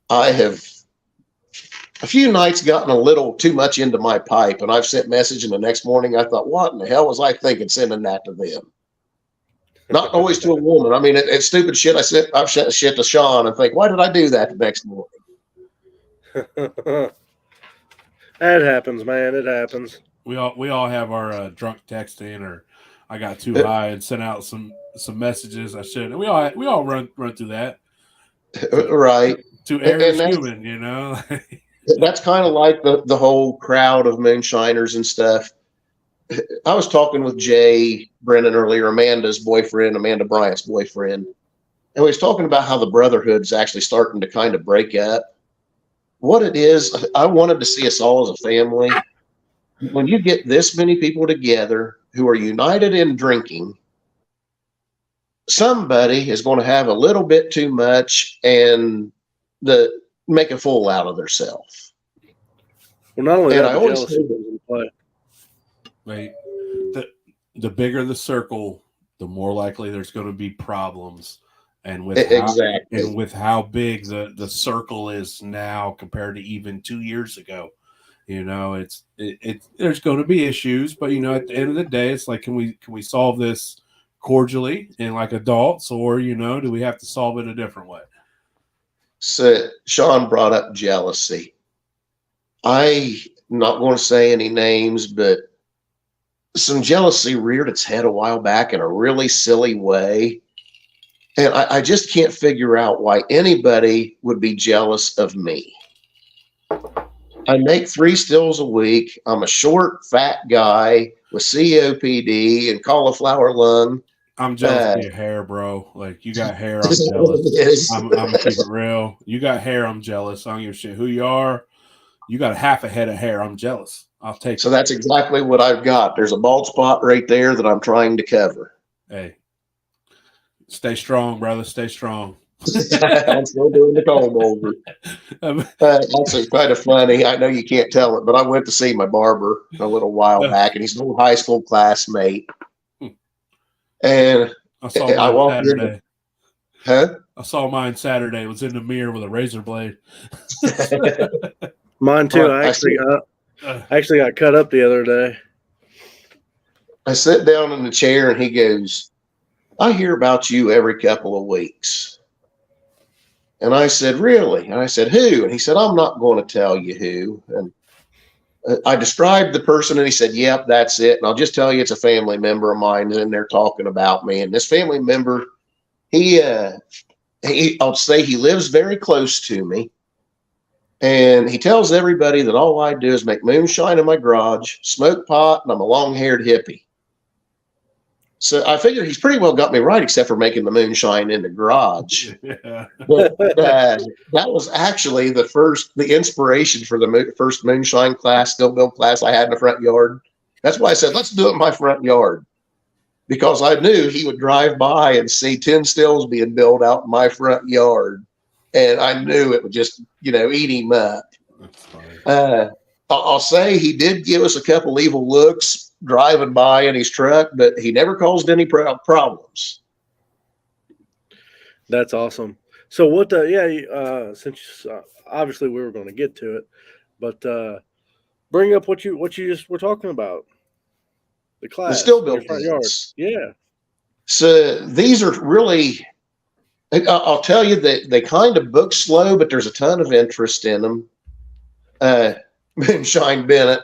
I have a few nights gotten a little too much into my pipe, and I've sent message, and the next morning I thought, what in the hell was I thinking sending that to them? Not always to a woman. I mean, it's stupid shit. I've sent shit to Sean and think, why did I do that the next morning?
It happens, man. It happens.
We all have our drunk texting, or I got too high and sent out some messages I shouldn't. We all run through that.
Right.
To err is
And
human, you know.
that's kind of like the whole crowd of moonshiners and stuff. I was talking with Jay Brennan earlier, Amanda Bryant's boyfriend, and we was talking about how the brotherhood's actually starting to kind of break up. What it is, I wanted to see us all as a family. When you get this many people together who are united in drinking, somebody is going to have a little bit too much and make a fool out of themselves.
Well, not only
And
that,
I
but
always
jealousy
say
comes into play.
Right. The bigger the circle, the more likely there's going to be problems. And with how big the circle is now compared to even 2 years ago, you know, it's there's going to be issues, but you know, at the end of the day, it's like, can we solve this cordially and like adults, or you know, do we have to solve it a different way?
So Sean brought up jealousy. I'm not going to say any names, but some jealousy reared its head a while back in a really silly way. And I just can't figure out why anybody would be jealous of me. I make 3 stills a week. I'm a short, fat guy with COPD and cauliflower lung.
I'm jealous of your hair, bro. Like, you got hair, I'm jealous. I'm gonna keep it real. You got hair, I'm jealous. I don't give a shit who you are. You got half a head of hair, I'm jealous. I'll take
So
it.
that's exactly what I've got. There's a bald spot right there that I'm trying to cover.
Hey, stay strong, brother. Stay strong.
I'm still doing the comb over. That's kind of funny. I know you can't tell it, but I went to see my barber a little while back, and he's an old high school classmate. And
I saw mine Saturday.
Huh?
I saw mine Saturday. It was in the mirror with a razor blade.
Mine too. I actually got cut up the other day.
I sit down in the chair, and he goes, "I hear about you every couple of weeks." And I said, "Really?" And I said, "Who?" And he said, "I'm not going to tell you who." And I described the person, and he said, "Yep, that's it." And I'll just tell you, it's a family member of mine, and they're talking about me. And this family member, I'll say he lives very close to me. And he tells everybody that all I do is make moonshine in my garage, smoke pot, and I'm a long-haired hippie. So I figure he's pretty well got me right, except for making the moonshine in the garage.
Yeah.
But that was actually the inspiration for the first moonshine class, still build class I had in the front yard. That's why I said, let's do it in my front yard. Because I knew he would drive by and see 10 stills being built out in my front yard. And I knew it would just, eat him up.
That's funny.
I'll say he did give us a couple evil looks driving by in his truck, but he never caused any problems.
That's awesome. So what since obviously we were going to get to it, but bring up what you just were talking about. The class.
The still built
front yard. Yeah.
So these are really, I'll tell you that they kind of book slow, but there's a ton of interest in them. Moonshine Bennett,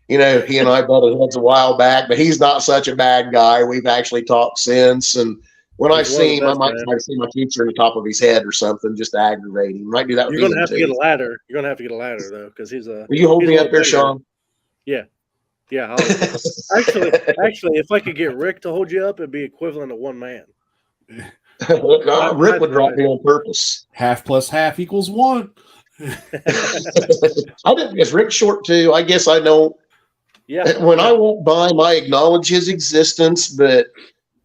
he and I butted heads a while back, but he's not such a bad guy. We've actually talked since. And when I see him, I might try to see my teacher in the top of his head or something just to aggravate him. Might do that.
You're going to have to get a ladder. You're going to have to get a ladder, though, because he's a.
Will you hold me up there, Sean?
Yeah. Yeah. Actually, if I could get Rick to hold you up, it'd be equivalent to one man.
Rick would drop me on purpose.
Half plus half equals 1.
I didn't guess Rick's short too. I guess I don't.
Yeah.
When I walk by him, I acknowledge his existence, but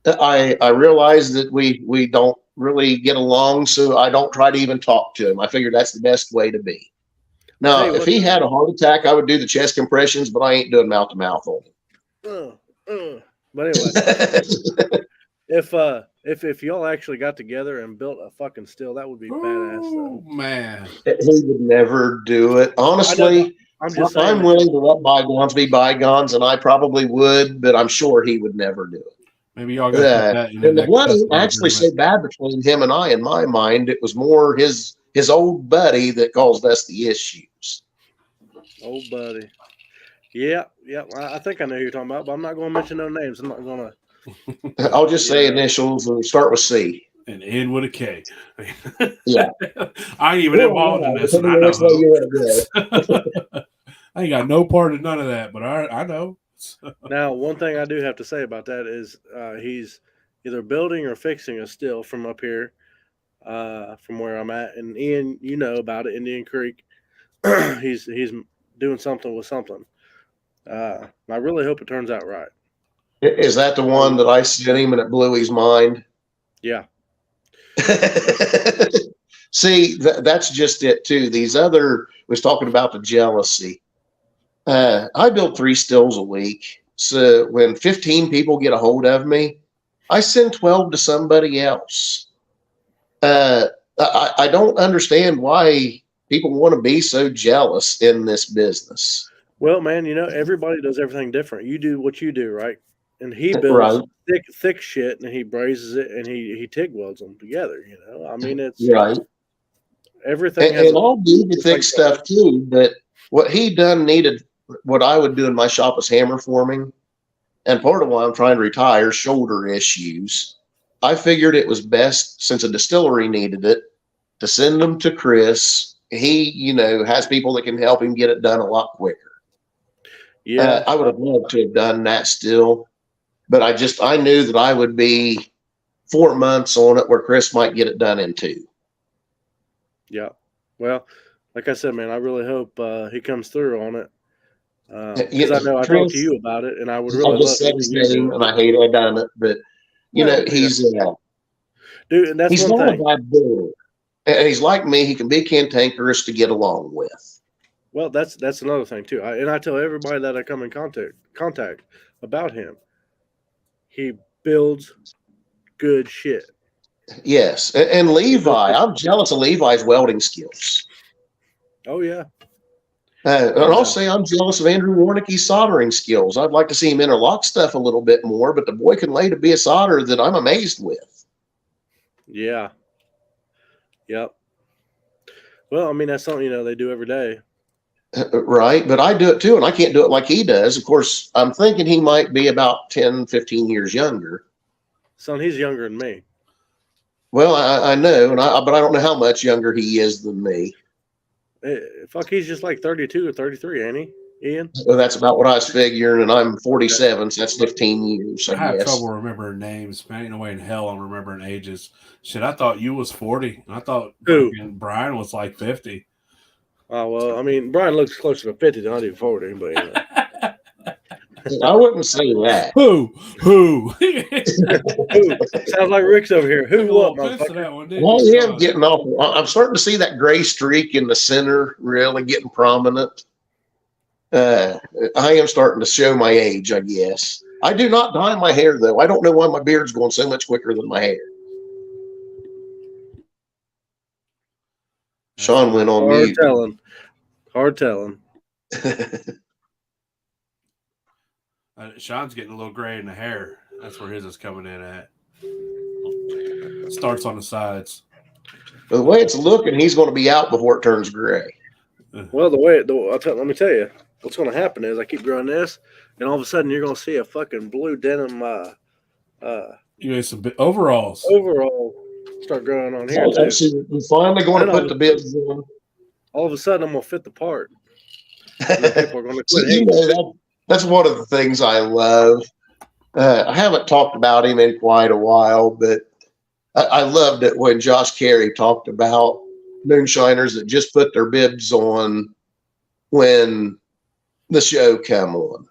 I realize that we don't really get along, so I don't try to even talk to him. I figure that's the best way to be. Now, if he had a heart attack, I would do the chest compressions, but I ain't doing mouth to mouth on him.
But anyway, if y'all actually got together and built a fucking still, that would be badass.
Oh man,
he would never do it. Honestly, I'm willing to let bygones be bygones, and I probably would, but I'm sure he would never do it.
Maybe y'all got that.
And the blood isn't actually so bad between him and I. In my mind, it was more his old buddy that caused us the issues.
Oh, buddy. Yeah. I think I know who you're talking about, but I'm not going to mention no names. I'm not going to.
I'll just say initials and start with C.
And end with a K.
Yeah.
I ain't even involved in this, and I know who. I ain't got no part of none of that, but I know.
Now, one thing I do have to say about that is he's either building or fixing a still from up here, from where I'm at. And Ian, you know about it, Indian Creek. he's doing something with something. I really hope it turns out right.
Is that the one that I sent him and it blew his mind?
Yeah.
See, that's just it too. These other was talking about the jealousy. I build 3 stills a week. So when 15 people get a hold of me, I send 12 to somebody else. I don't understand why people want to be so jealous in this business.
Well, man, everybody does everything different. You do what you do, right? And he builds
Right.
thick shit, and he brazes it, and he TIG welds them together. I mean, it's
right.
Everything.
And I'll do the thick stuff too. But what he done needed, what I would do in my shop was hammer forming, and part of why I'm trying to retire, shoulder issues. I figured it was best, since a distillery needed it, to send them to Chris. He, has people that can help him get it done a lot quicker.
Yeah,
I would have loved to have done that still, but I knew that I would be 4 months on it where Chris might get it done in 2.
Yeah. Well, like I said, man, I really hope he comes through on it. Because I know I talked to you about it, and I would really love
said his name, and I hate I done it, but he's
dude, and that's
he's
one
not
thing.
a bad builder, and he's like me. He can be cantankerous to get along with.
Well, that's another thing too. I tell everybody that I come in contact about him. He builds good shit.
Yes, and Levi, I'm jealous of Levi's welding skills.
Oh yeah.
And I'll say I'm jealous of Andrew Warnicke's soldering skills. I'd like to see him interlock stuff a little bit more, but the boy can lay to be a solderer that I'm amazed with.
Yeah. Yep. Well, I mean, that's something, they do every day.
Right. But I do it too, and I can't do it like he does. Of course, I'm thinking he might be about 10, 15 years younger.
Son, he's younger than me.
Well, I know, but I don't know how much younger he is than me.
Fuck, he's just like 32 or 33, ain't he, Ian?
Well, that's about what I was figuring, and I'm 47, so that's 15 years,
I have trouble remembering names. Man, ain't no way in hell I'm remembering ages. Shit, I thought you was 40. I thought Brian was like 50.
Oh, well, I mean, Brian looks closer to 50 than I do 40, but
I wouldn't say that.
Who?
Sounds like Rick's over here. Who what, motherfucker?
Well, I am getting off. I'm starting to see that gray streak in the center really getting prominent. I am starting to show my age, I guess. I do not dye my hair, though. I don't know why my beard's going so much quicker than my hair. Sean went on mute.
Hard telling.
Sean's getting a little gray in the hair. That's where his is coming in at. Starts on the sides.
The way it's looking, he's going to be out before it turns gray.
Well, let me tell you, what's going to happen is I keep growing this, and all of a sudden you're going to see a fucking blue denim.
You got some overalls.
Overall, start growing on here.
We're finally going to put the bibs in.
All of a sudden, I'm going to fit the part. People are going to quit
that's one of the things I love. I haven't talked about him in quite a while, but I loved it when Josh Carey talked about moonshiners that just put their bibs on when the show come on.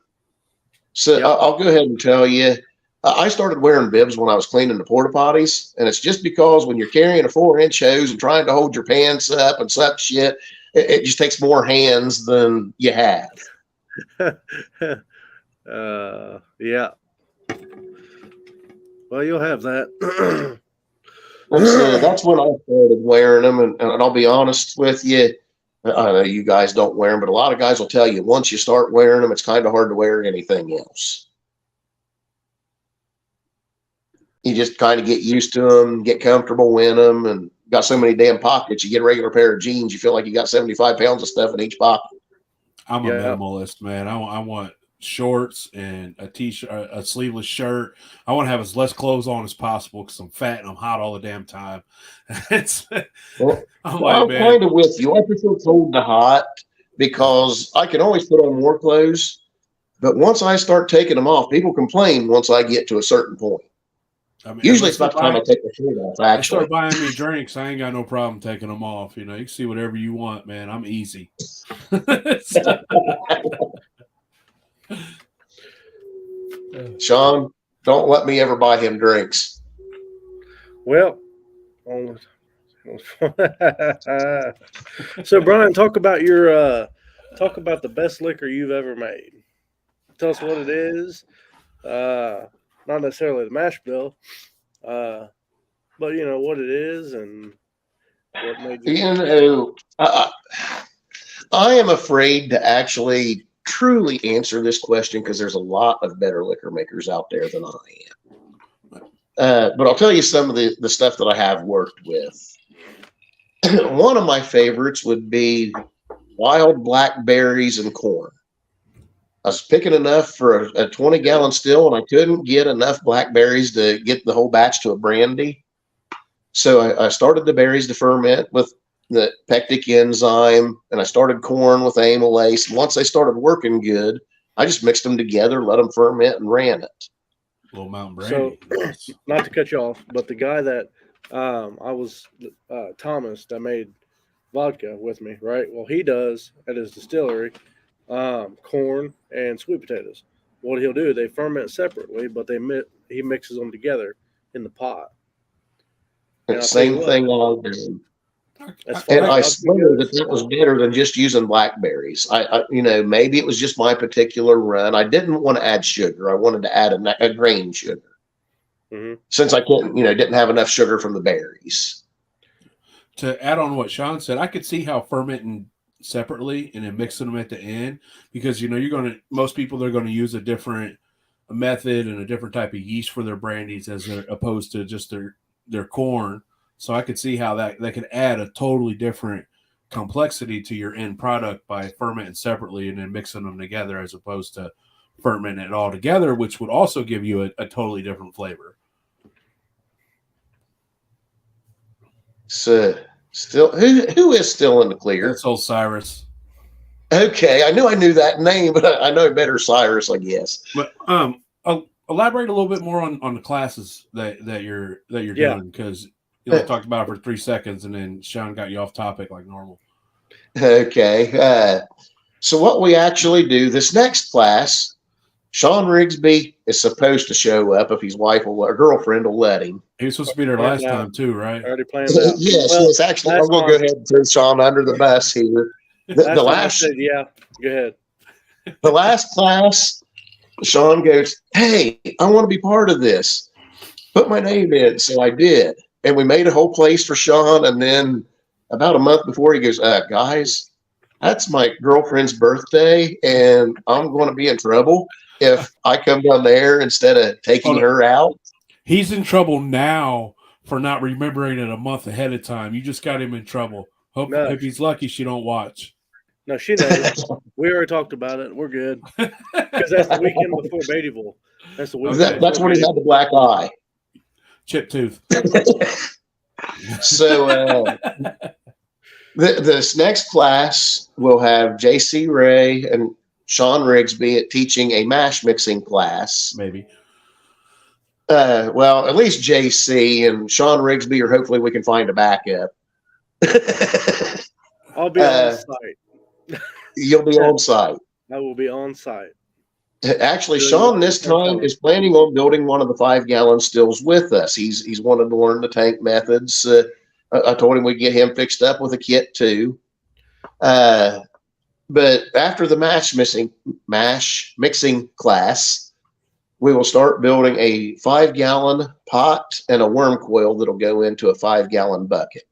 So yep. I'll go ahead and tell you, I started wearing bibs when I was cleaning the porta potties, and it's just because when you're carrying a 4-inch hose and trying to hold your pants up and such shit, it just takes more hands than you have.
Yeah. Well, you'll have that.
So that's when I started wearing them, and I'll be honest with you. I know you guys don't wear them, but a lot of guys will tell you once you start wearing them, it's kind of hard to wear anything else. You just kind of get used to them, get comfortable in them, and got so many damn pockets. You get a regular pair of jeans, you feel like you got 75 pounds of stuff in each pocket.
I'm a
Yeah.
minimalist, man. I want shorts and a t-shirt, a sleeveless shirt. I want to have as less clothes on as possible because I'm fat and I'm hot all the damn time. It's,
Well,
I'm
well,
like,
I'm
man,
kind of with you. I prefer cold to hot because I can always put on more clothes. But once I start taking them off, people complain once I get to a certain point.
I mean,
Usually it's about the time I take the shirt off,
they
actually.
start buying me drinks, I ain't got no problem taking them off. You can see whatever you want, man. I'm easy.
Sean, don't let me ever buy him drinks.
Well, so Brian, talk about the best liquor you've ever made. Tell us what it is. Not necessarily the mash bill, but what it is and what made you.
I am afraid to actually truly answer this question because there's a lot of better liquor makers out there than I am. But I'll tell you some of the stuff that I have worked with. One of my favorites would be wild blackberries and corn. I was picking enough for a 20-gallon still, and I couldn't get enough blackberries to get the whole batch to a brandy. So I started the berries to ferment with the pectic enzyme, and I started corn with amylase. And once they started working good, I just mixed them together, let them ferment, and ran it.
Little Mountain Brandy.
So, not to cut you off, but the guy that I was Thomas that made vodka with me, right? Well, he does at his distillery corn and sweet potatoes. What he'll do, they ferment separately, but he mixes them together in the pot.
Same thing I'll do.
As
And I
vodka
swear
goes,
that was better than just using blackberries. Maybe it was just my particular run. I didn't want to add sugar. I wanted to add a grain sugar.
Mm-hmm.
Since I didn't have enough sugar from the berries.
To add on what Sean said, I could see how fermenting separately and then mixing them at the end, because most people, they're going to use a different method and a different type of yeast for their brandies as opposed to just their corn. So I could see how that could add a totally different complexity to your end product by fermenting separately and then mixing them together as opposed to fermenting it all together, which would also give you a totally different flavor.
So still, who is still in the clear?
That's old Cyrus.
Okay, I knew that name, but I know better Cyrus, I guess.
But I'll elaborate a little bit more on the classes that you're doing, because you talked about it for 3 seconds and then Sean got you off topic like normal.
Okay, so what we actually do this next class, Sean Rigsby is supposed to show up if his wife or girlfriend will let him.
He was supposed to be there last time too, right?
Already planned out.
Yes. Actually, I'm going to go ahead and throw Sean under the bus here. The last,
said, yeah, go ahead.
The last class, Sean goes, "Hey, I want to be part of this. Put my name in." So I did, and we made a whole place for Sean. And then about a month before, he goes, "Guys, that's my girlfriend's birthday, and I'm going to be in trouble if I come down there instead of taking her out."
He's in trouble now for not remembering it a month ahead of time. You just got him in trouble. If he's lucky, she don't watch.
No, she knows. We already talked about it. We're good. Because that's the weekend before Beattyville. That's the weekend.
That's when he had the black eye.
Chip tooth.
So this next class will have J.C. Ray and Sean Rigsby teaching a mash mixing class.
Maybe.
Well, at least JC and Sean Rigsby, or hopefully we can find a backup.
I'll be on site.
You'll be on site.
I will be on site.
Actually, Sean this time is planning on building one of the 5-gallon stills with us. He's wanted to learn the tank methods. I told him we'd get him fixed up with a kit too. But after the mash mixing class, we will start building a 5-gallon pot and a worm coil that'll go into a 5-gallon bucket.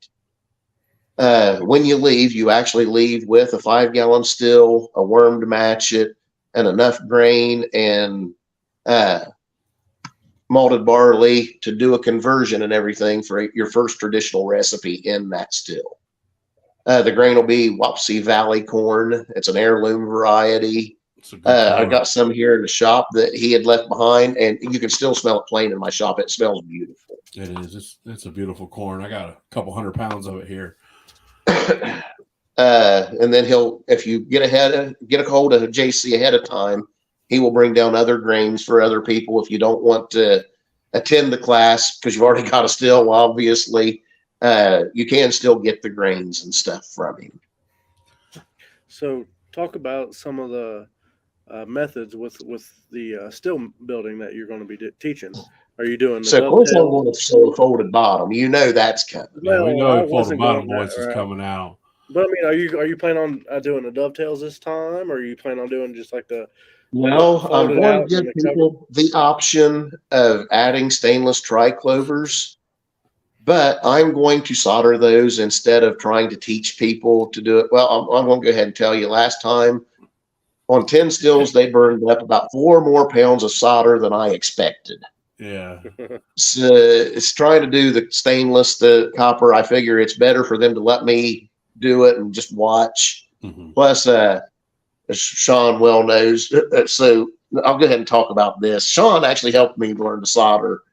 When you leave, you actually leave with a 5-gallon still, a worm to match it, and enough grain and malted barley to do a conversion and everything for your first traditional recipe in that still. The grain will be Wapsie Valley corn. It's an heirloom variety.
It's a good
I've
corn.
got some here in the shop that he had left behind, and you can still smell it plain in my shop. It smells beautiful.
It is. It's a beautiful corn. I got a couple 100 pounds of it here.
And then if you get a hold of JC ahead of time, he will bring down other grains for other people. If you don't want to attend the class because you've already got a still, obviously, you can still get the grains and stuff from him.
So talk about some of the methods with the still building that you're going to be teaching. Are you doing the
So, of course, I'm
dovetail?
going to sew a folded bottom. You know that's coming.
Yeah, we
Well,
know
I
the Folding
wasn't
Bottom
going that
Boys is
route.
coming out.
But I mean, are you planning on doing the dovetails this time, or are you planning on doing just like the
Well, I'm
folded
going
out
to
and
give
the cover?
people the option of adding stainless triclovers, but I'm going to solder those instead of trying to teach people to do it. Well, I'm going to go ahead and tell you last time on 10 stills, they burned up about 4 more pounds of solder than I expected.
Yeah.
So it's trying to do the stainless, the copper. I figure it's better for them to let me do it and just watch.
Mm-hmm.
Plus, as Sean well knows, so I'll go ahead and talk about this. Sean actually helped me learn to solder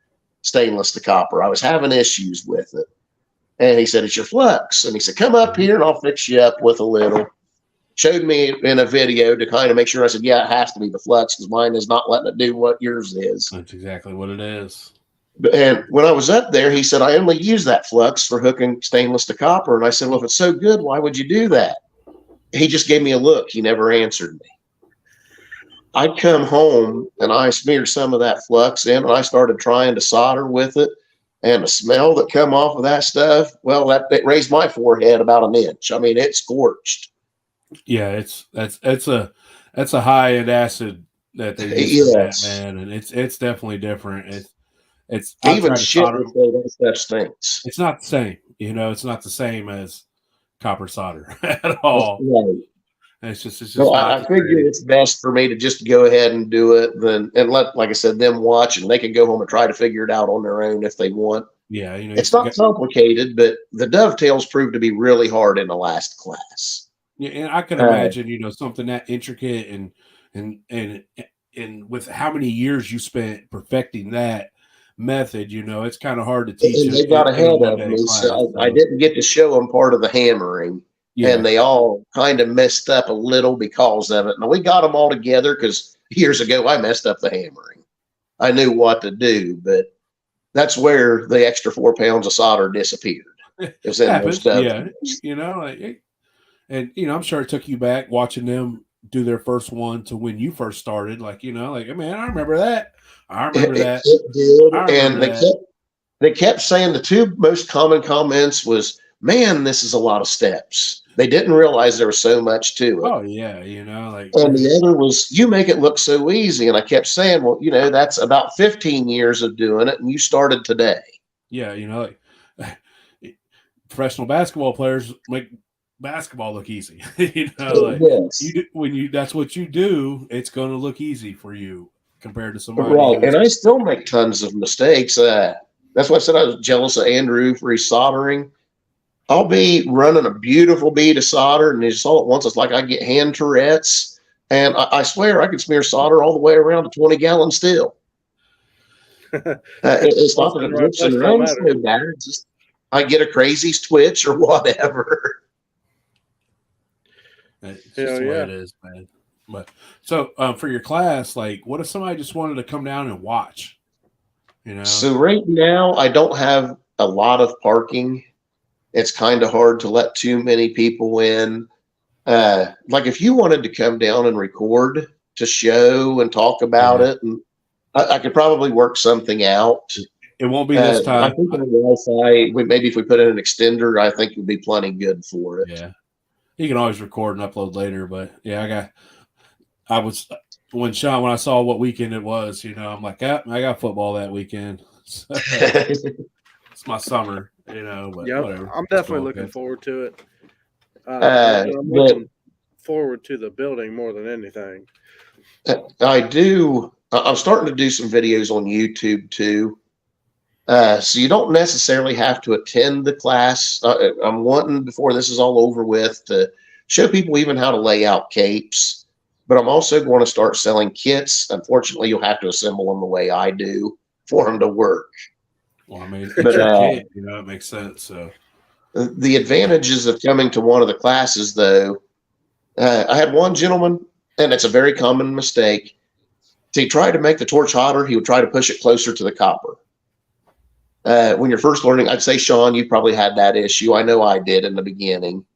stainless to copper. I was having issues with it. And he said, it's your flux. And he said, come up here and I'll fix you up with a little. Showed me in a video to kind of make sure. I said, yeah, it has to be the flux because mine is not letting it do what yours is.
That's exactly what it is.
And when I was up there, he said, I only use that flux for hooking stainless to copper. And I said, well, if it's so good, why would you do that? He just gave me a look. He never answered me. I'd come home and I smeared some of that flux in and I started trying to solder with it. And the smell that come off of that stuff, well, it raised my forehead about an inch. I mean, it scorched.
Yeah, it's a high end acid that they use for that, man, and it's definitely different. It's
even shit would say that stuff stinks.
It's not the same, it's not the same as copper solder at all.
Right.
It's just.
So I figure it's best for me to just go ahead and do it, and let, like I said, them watch, and they can go home and try to figure it out on their own if they want.
Yeah,
it's not complicated, but the dovetails proved to be really hard in the last class.
Yeah, and I can imagine, something that intricate and with how many years you spent perfecting that method, it's kind of hard to teach.
And they got ahead of me, so I didn't get to show them part of the hammering. Yeah. And they all kind of messed up a little because of it. Now, we got them all together because years ago I messed up the hammering. I knew what to do, but that's where the extra 4 pounds of solder disappeared. It was in those dovetails.
Yeah, and I'm sure it took you back watching them do their first one to when you first started. Like, man, I remember that. I remember that.
It did. And they kept saying the 2 most common comments was, man, this is a lot of steps. They didn't realize there was so much to it.
Oh, yeah,
and the other was, you make it look so easy. And I kept saying, well, that's about 15 years of doing it, and you started today.
Yeah, professional basketball players make basketball look easy.
Yes.
That's what you do, it's going to look easy for you compared to somebody.
Right, and I still make tons of mistakes. That's why I said I was jealous of Andrew for his soldering. I'll be running a beautiful bead of solder, and just all at once, it's like I get hand Tourette's, and I swear I could smear solder all the way around a 20-gallon still. It's not that it drips and runs so bad. It's just I get a crazy twitch or whatever.
It's just the way it is, man. But so for your class, like, what if somebody just wanted to come down and watch?
So right now, I don't have a lot of parking. It's kind of hard to let too many people in. Like if you wanted to come down and record to show and talk about it, and I could probably work something out.
It won't be this time.
I think on Wi-Fi, maybe if we put in an extender, I think it would be plenty good for it.
Yeah. You can always record and upload later, but yeah, when I saw what weekend it was, I'm like, I got football that weekend. So, it's my summer, but whatever.
I'm definitely looking forward to it. I'm looking forward to the building more than anything.
I do. I'm starting to do some videos on YouTube too. So you don't necessarily have to attend the class. I'm wanting, before this is all over with, to show people even how to lay out capes. But I'm also going to start selling kits. Unfortunately, you'll have to assemble them the way I do for them to work.
Well, I mean,
But
it makes sense. So
the advantages of coming to one of the classes, though, I had one gentleman, and it's a very common mistake. To try to make the torch hotter, he would try to push it closer to the copper. When you're first learning, I'd say, Sean, you probably had that issue. I know I did in the beginning.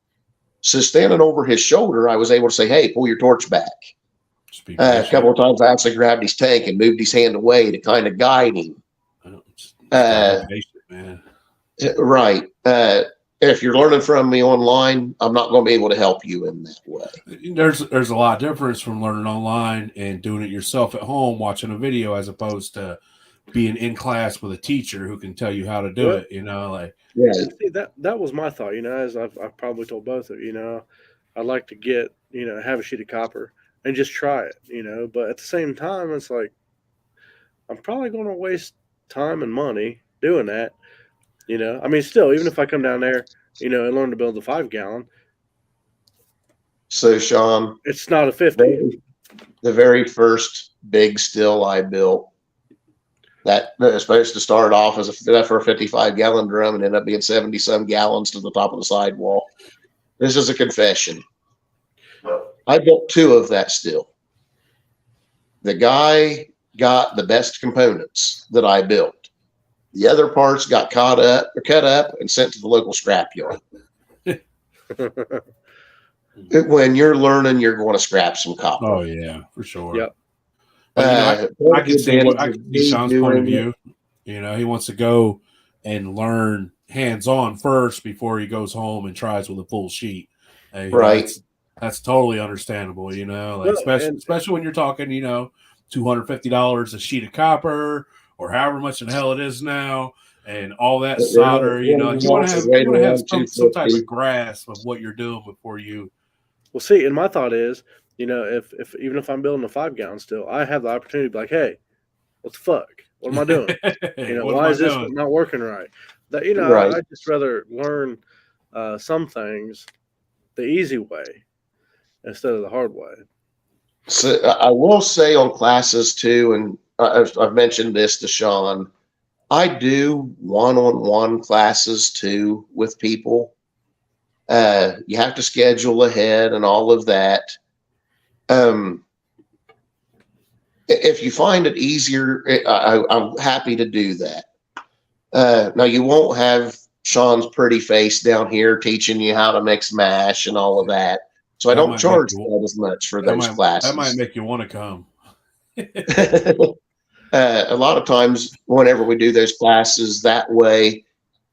So standing over his shoulder, I was able to say, hey, pull your torch back. A couple of times I actually grabbed his tank and moved his hand away to kind of guide him.
Patient, man.
Right. If you're learning from me online, I'm not going to be able to help you in that way.
There's a lot of difference from learning online and doing it yourself at home, watching a video, as opposed to being in class with a teacher who can tell you how to do it.
Yeah. See, that was my thought. As I've probably told both of you. I'd like to get have a sheet of copper and just try it. But at the same time, it's like I'm probably going to waste time and money doing that. I mean, still, even if I come down there, and learn to build a 5-gallon.
So, Sean,
it's not a 50.
The very first big still I built, that was supposed to start off as for a 55-gallon drum and end up being 70-some gallons to the top of the sidewall. This is a confession. I built 2 of that still. The guy got the best components that I built. The other parts got cut up and sent to the local scrapyard. When you're learning, you're going to scrap some copper.
Oh yeah, for sure.
Yep.
I can see Sean's point of view. He wants to go and learn hands-on first before he goes home and tries with a full sheet.
Right.
That's totally understandable. Especially when you're talking, $250 a sheet of copper, or however much in hell it is now, and all that solder. You want to have some type of grasp of what you're doing before you.
Well, see, and my thought is, if even if I'm building a 5-gallon still, I have the opportunity to be like, hey, what the fuck? What am I doing? Why is this not working right?
Right.
I'd just rather learn some things the easy way instead of the hard way.
So I will say on classes too, and I've mentioned this to Sean, I do one-on-one classes too with people. You have to schedule ahead and all of that. If you find it easier, I'm happy to do that. Now you won't have Sean's pretty face down here teaching you how to mix mash and all of that. So I don't charge that as much for those classes.
That might make you want to come.
A lot of times whenever we do those classes that way,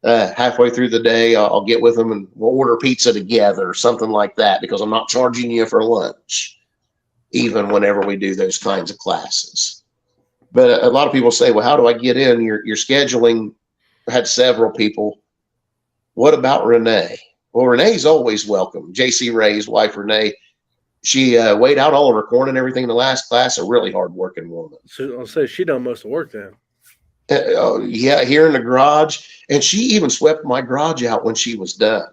halfway through the day, I'll get with them and we'll order pizza together or something like that, because I'm not charging you for lunch, even whenever we do those kinds of classes. But a lot of people say, well, how do I get in? Your scheduling had several people. What about Renee? Well, Renee's always welcome. JC Ray's wife, Renee, she weighed out all of her corn and everything in the last class. A really hard-working woman.
So I'll say she done most of the work then.
Yeah, here in the garage. And she even swept my garage out when she was done.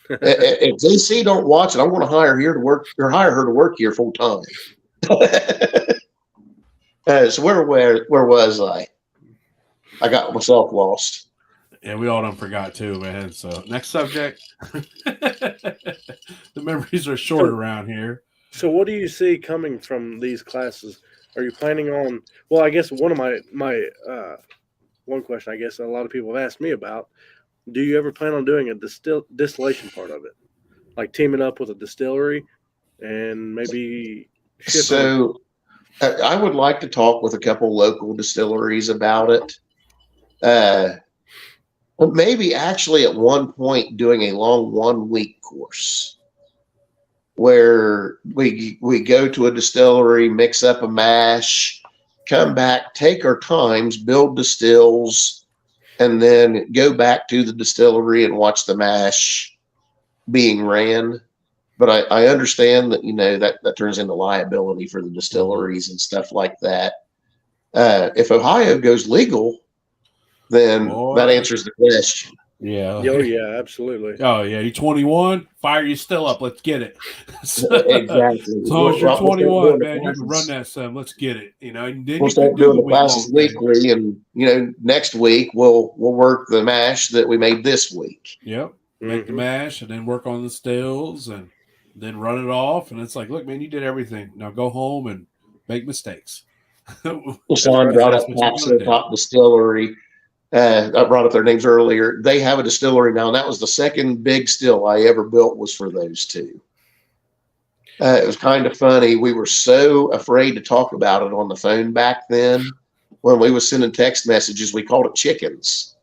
If JC don't watch it, I'm going to hire her to work here full time. So where was I? I got myself lost.
Yeah, we all done forgot too, man. So next subject. The memories are short around here.
So what do you see coming from these classes? Are you planning on? Well, I guess one of my one question I guess a lot of people have asked me about. Do you ever plan on doing a distillation part of it, like teaming up with a distillery and maybe?
So I would like to talk with a couple local distilleries about it. Maybe actually at one point doing a long 1-week course where we go to a distillery, mix up a mash, come back, take our times, build distills, and then go back to the distillery and watch the mash being ran. But I understand that, that turns into liability for the distilleries and stuff like that. If Ohio goes legal, then
Boy.
that answers the question.
Yeah.
Oh yeah, absolutely.
Oh yeah, you're 21. Fire you still up. Let's get it.
Exactly.
As long as you're
We'll start
21,
doing the
man, you can run
classes.
that sim. Let's get it. You know, and then
We'll
you can
start
do
doing
the
the classes
week-long thing.
weekly, and next week we'll work the mash that we made this week.
Yep. Make the mash and then work on the stills and then run it off. And it's like, look, man, you did everything. Now go home and make mistakes.
Sean brought
That's
up
what you're
Pop
gonna do.
Silcott Distillery. I brought up their names earlier. They have a distillery now, and that was the second big still I ever built was for those two. It was kind of funny. We were so afraid to talk about it on the phone back then. When we was sending text messages, we called it chickens.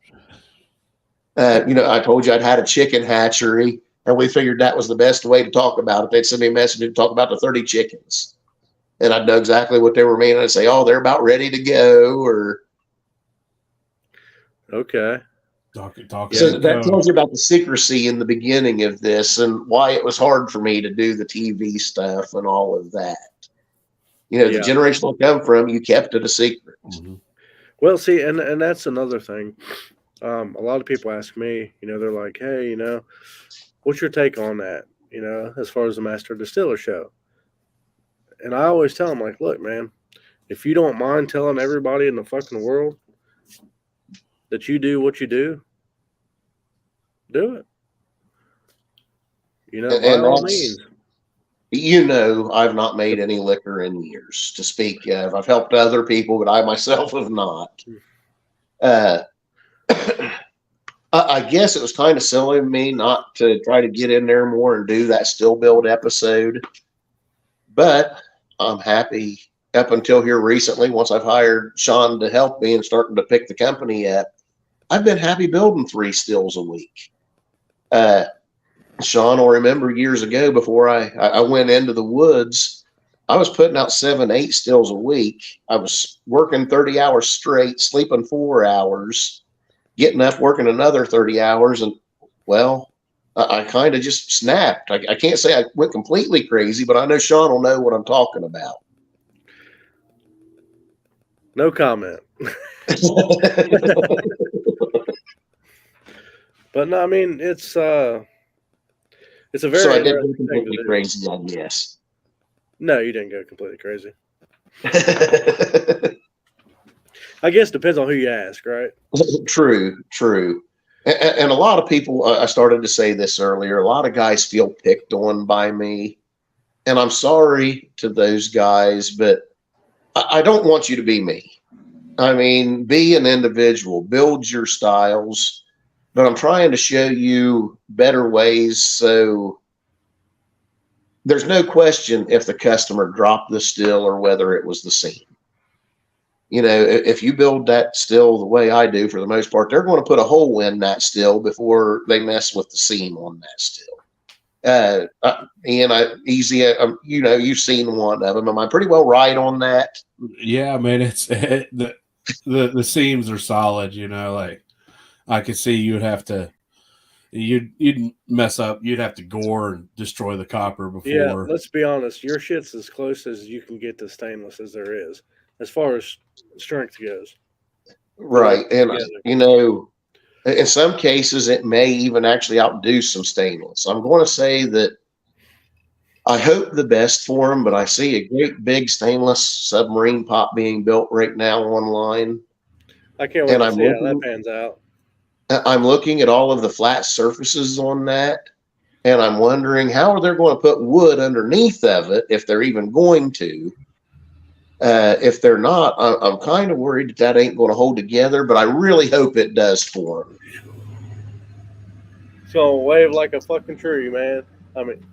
I told you I'd had a chicken hatchery, and we figured that was the best way to talk about it. They'd send me a message to talk about the 30 chickens. And I'd know exactly what they were meaning. I'd say, oh, they're about ready to go, or
Okay.
So that tells you about the secrecy in the beginning of this and why it was hard for me to do the TV stuff and all of that. The generation I come from, you kept it a secret.
Mm-hmm.
Well, see, and that's another thing. A lot of people ask me, they're like, hey, what's your take on that, as far as the Master Distiller show? And I always tell them, like, look, man, if you don't mind telling everybody in the fucking world that you do what you do it. By all means.
I've not made any liquor in years to speak of. I've helped other people, but I myself have not. I guess it was kind of silly of me not to try to get in there more and do that still build episode. But I'm happy up until here recently, once I've hired Sean to help me and starting to pick the company up, I've been happy building 3 stills a week. Sean will remember years ago before I went into the woods, I was putting out 7, 8 stills a week. I was working 30 hours straight, sleeping 4 hours, getting up, working another 30 hours. And well, I kind of just snapped. I can't say I went completely crazy, but I know Sean will know what I'm talking about.
No comment. But no, I mean, it's a very.
So I did go completely crazy, I guess.
No, you didn't go completely crazy. I guess it depends on who you ask, right?
True. And a lot of people, I started to say this earlier, a lot of guys feel picked on by me. And I'm sorry to those guys, but I don't want you to be me. I mean, be an individual, build your styles. But I'm trying to show you better ways. So there's no question if the customer dropped the still or whether it was the seam. If you build that still the way I do, for the most part, they're going to put a hole in that still before they mess with the seam on that still. You've seen one of them. Am I pretty well right on that?
Yeah, man. It's the seams are solid. Like I could see you'd mess up. You'd have to gore and destroy the copper before.
Yeah, let's be honest. Your shit's as close as you can get to stainless as there is, as far as strength goes.
Right. And, in some cases, it may even actually outdo some stainless. I'm going to say that I hope the best for them, but I see a great big stainless submarine pop being built right now online.
I can't wait to see how that pans out.
I'm looking at all of the flat surfaces on that, and I'm wondering how are they going to put wood underneath of it if they're even going to. If they're not, I'm kind of worried that ain't going to hold together, but I really hope it does for them.
It's going to wave like a fucking tree, man. I mean,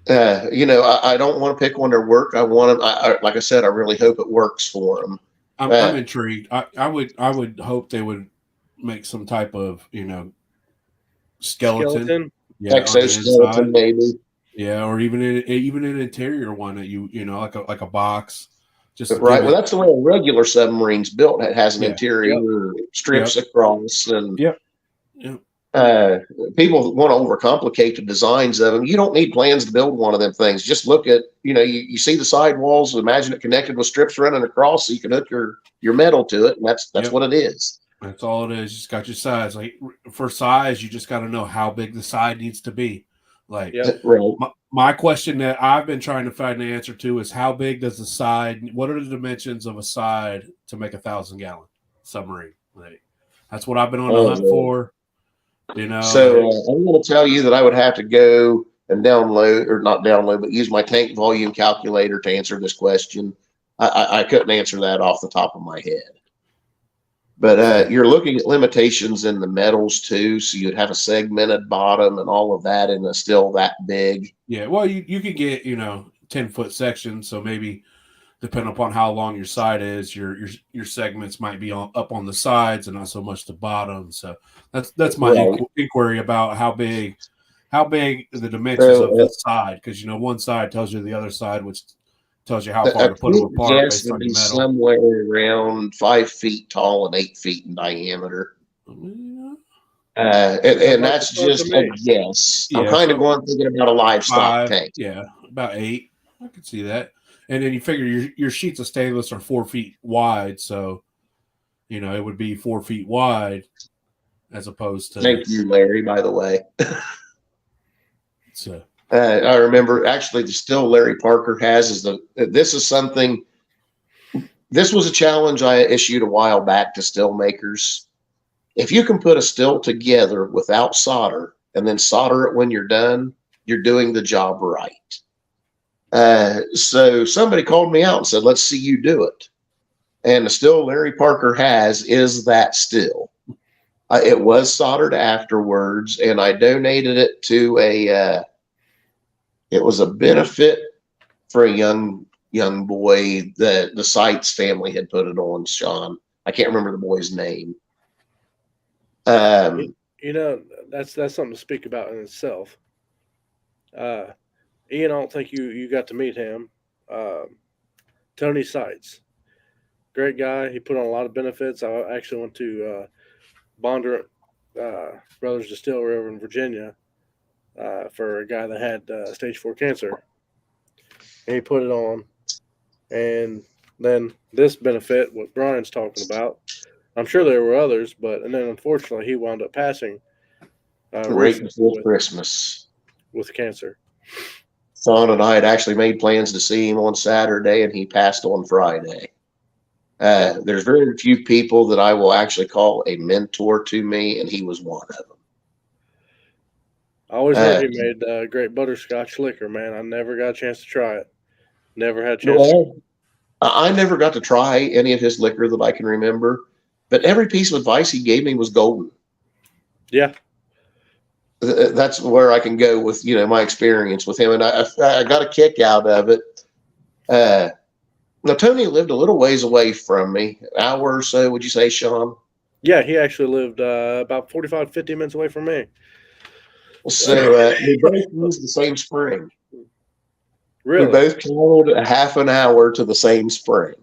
I don't want to pick on their work. I want them. Like I said, I really hope it works for them.
I'm intrigued. I would hope they would make some type of skeleton. Yeah,
exoskeleton maybe.
Yeah, or even an interior one that like a box. Just
right. Well, that's the way a regular submarine's built. It has an interior strips across, and people want to overcomplicate the designs of them. You don't need plans to build one of them things. Just look at you see the sidewalls. Imagine it connected with strips running across, so you can hook your metal to it, and that's what it is.
That's all it is. You just got your size. Like for size, you just got to know how big the side needs to be. Like
Yep.
Right.
my question that I've been trying to find an answer to is how big does the side? What are the dimensions of a side to make 1,000-gallon submarine? Like that's what I've been on the hunt for. You know.
So I'm going to tell you that I would have to go and download, or not download, but use my tank volume calculator to answer this question. I couldn't answer that off the top of my head. But you're looking at limitations in the metals too, so you'd have a segmented bottom and all of that, and it's still that big.
Yeah, well, you could get 10-foot sections, so maybe depending upon how long your side is, your segments might be up on the sides and not so much the bottom. So that's my inquiry about how big the dimensions of the side, because one side tells you the other side, which tells you how far to put them apart based on your metal.
Somewhere around 5 feet tall and 8 feet in diameter. And that's just a guess. I'm kind of thinking about a livestock tank.
Yeah, about 8. I could see that. And then you figure your sheets of stainless are 4 feet wide, so it would be 4 feet wide as opposed to.
Thank you, Larry. By the way,
so
I remember actually the still Larry Parker has is this is something. This was a challenge I issued a while back to still makers. If you can put a still together without solder and then solder it when you're done, you're doing the job right. So somebody called me out and said, let's see you do it. And the still Larry Parker has is that still. It was soldered afterwards, and I donated it to it was a benefit for a young boy that the Sites family had put it on, Sean. I can't remember the boy's name.
That's something to speak about in itself. Ian, I don't think you got to meet him. Tony Sites, great guy. He put on a lot of benefits. I actually went to Bonder Brothers Distillery over in Virginia for a guy that had stage 4 cancer. And he put it on. And then this benefit, what Brian's talking about, I'm sure there were others, and then unfortunately he wound up passing
right before Christmas
with cancer.
Sean and I had actually made plans to see him on Saturday, and he passed on Friday. There's very few people that I will actually call a mentor to me, and he was one of them.
I always heard he made great butterscotch liquor, man. I never got a chance to try it. Never had a chance.
I never got to try any of his liquor that I can remember, but every piece of advice he gave me was golden.
Yeah.
That's where I can go with, my experience with him. And I got a kick out of it. Now, Tony lived a little ways away from me, an hour or so, would you say, Sean?
Yeah, he actually lived about 45, 50 minutes away from me.
So we both used the same spring.
Really?
We both traveled a half an hour to the same spring.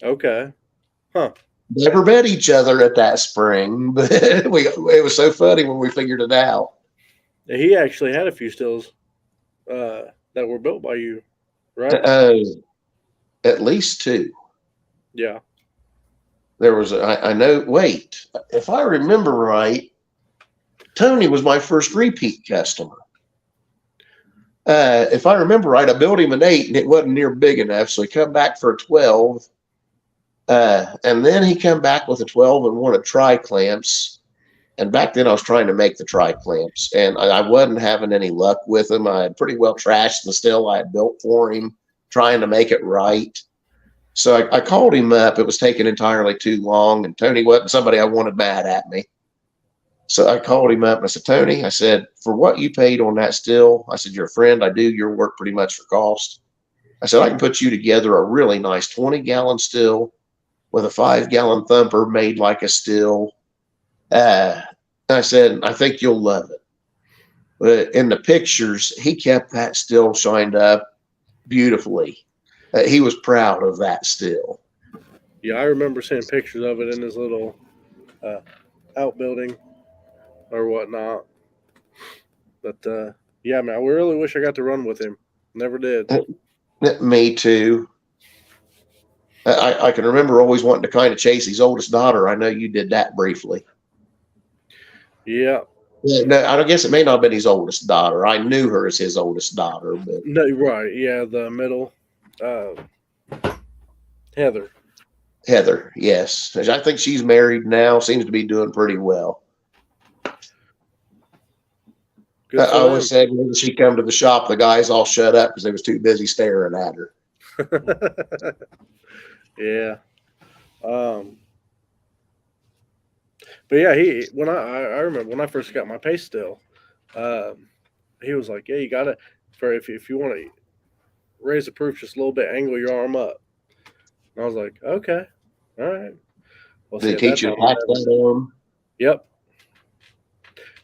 Okay. Huh.
Never met each other at that spring, but it was so funny when we figured it out.
He actually had a few stills that were built by you, right?
At least 2.
Yeah.
There was, I know, wait, if I remember right, Tony was my first repeat customer. If I remember right, I built him an 8 and it wasn't near big enough, so he come back for a 12. And then he come back with a 12 and wanted tri-clamps. And back then I was trying to make the tri-clamps, and I wasn't having any luck with them. I had pretty well trashed the still I had built for him, trying to make it right. So I called him up. It was taking entirely too long, and Tony wasn't somebody I wanted mad at me. So I called him up and I said, Tony, I said, for what you paid on that still, I said, you're a friend. I do your work pretty much for cost. I said, I can put you together a really nice 20-gallon still with a 5-gallon thumper made like a still. I said, I think you'll love it. But in the pictures, he kept that still shined up beautifully. He was proud of that still.
Yeah, I remember seeing pictures of it in his little outbuilding or whatnot. But, yeah, man, I really wish I got to run with him. Never did.
Me too. I can remember always wanting to kind of chase his oldest daughter. I know you did that briefly.
Yeah.
Yeah, no, I guess it may not have been his oldest daughter. I knew her as his oldest daughter, but
No, right. Yeah, the middle. Heather.
Heather, yes. I think she's married now, seems to be doing pretty well.
Good
I always said when she come to the shop, the guys all shut up because they was too busy staring at her.
Yeah. But yeah, I remember when I first got my pay still, he was like, "Yeah, you gotta for if you want to raise the proof just a little bit, angle your arm up." And I was like, "Okay, all right." Well,
They
see, at
teach
that
you to
time,
pack that arm.
yep,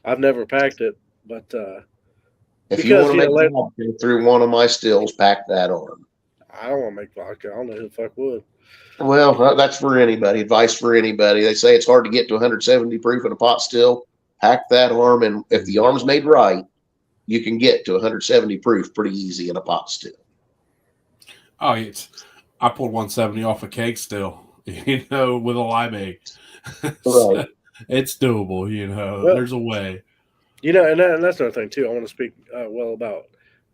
I've never packed it, but
If you
because
want to make vodka through one of my stills, pack that arm.
I don't want to make vodka. I don't know who the fuck would.
Well, that's for anybody. Advice for anybody. They say it's hard to get to 170 proof in a pot still. Pack that arm, and if the arm's made right, you can get to 170 proof pretty easy in a pot still.
Oh, I pulled 170 off a keg still, with a limeade. So
Right.
it's doable,
Well,
there's a way.
And that's another thing too. I want to speak well about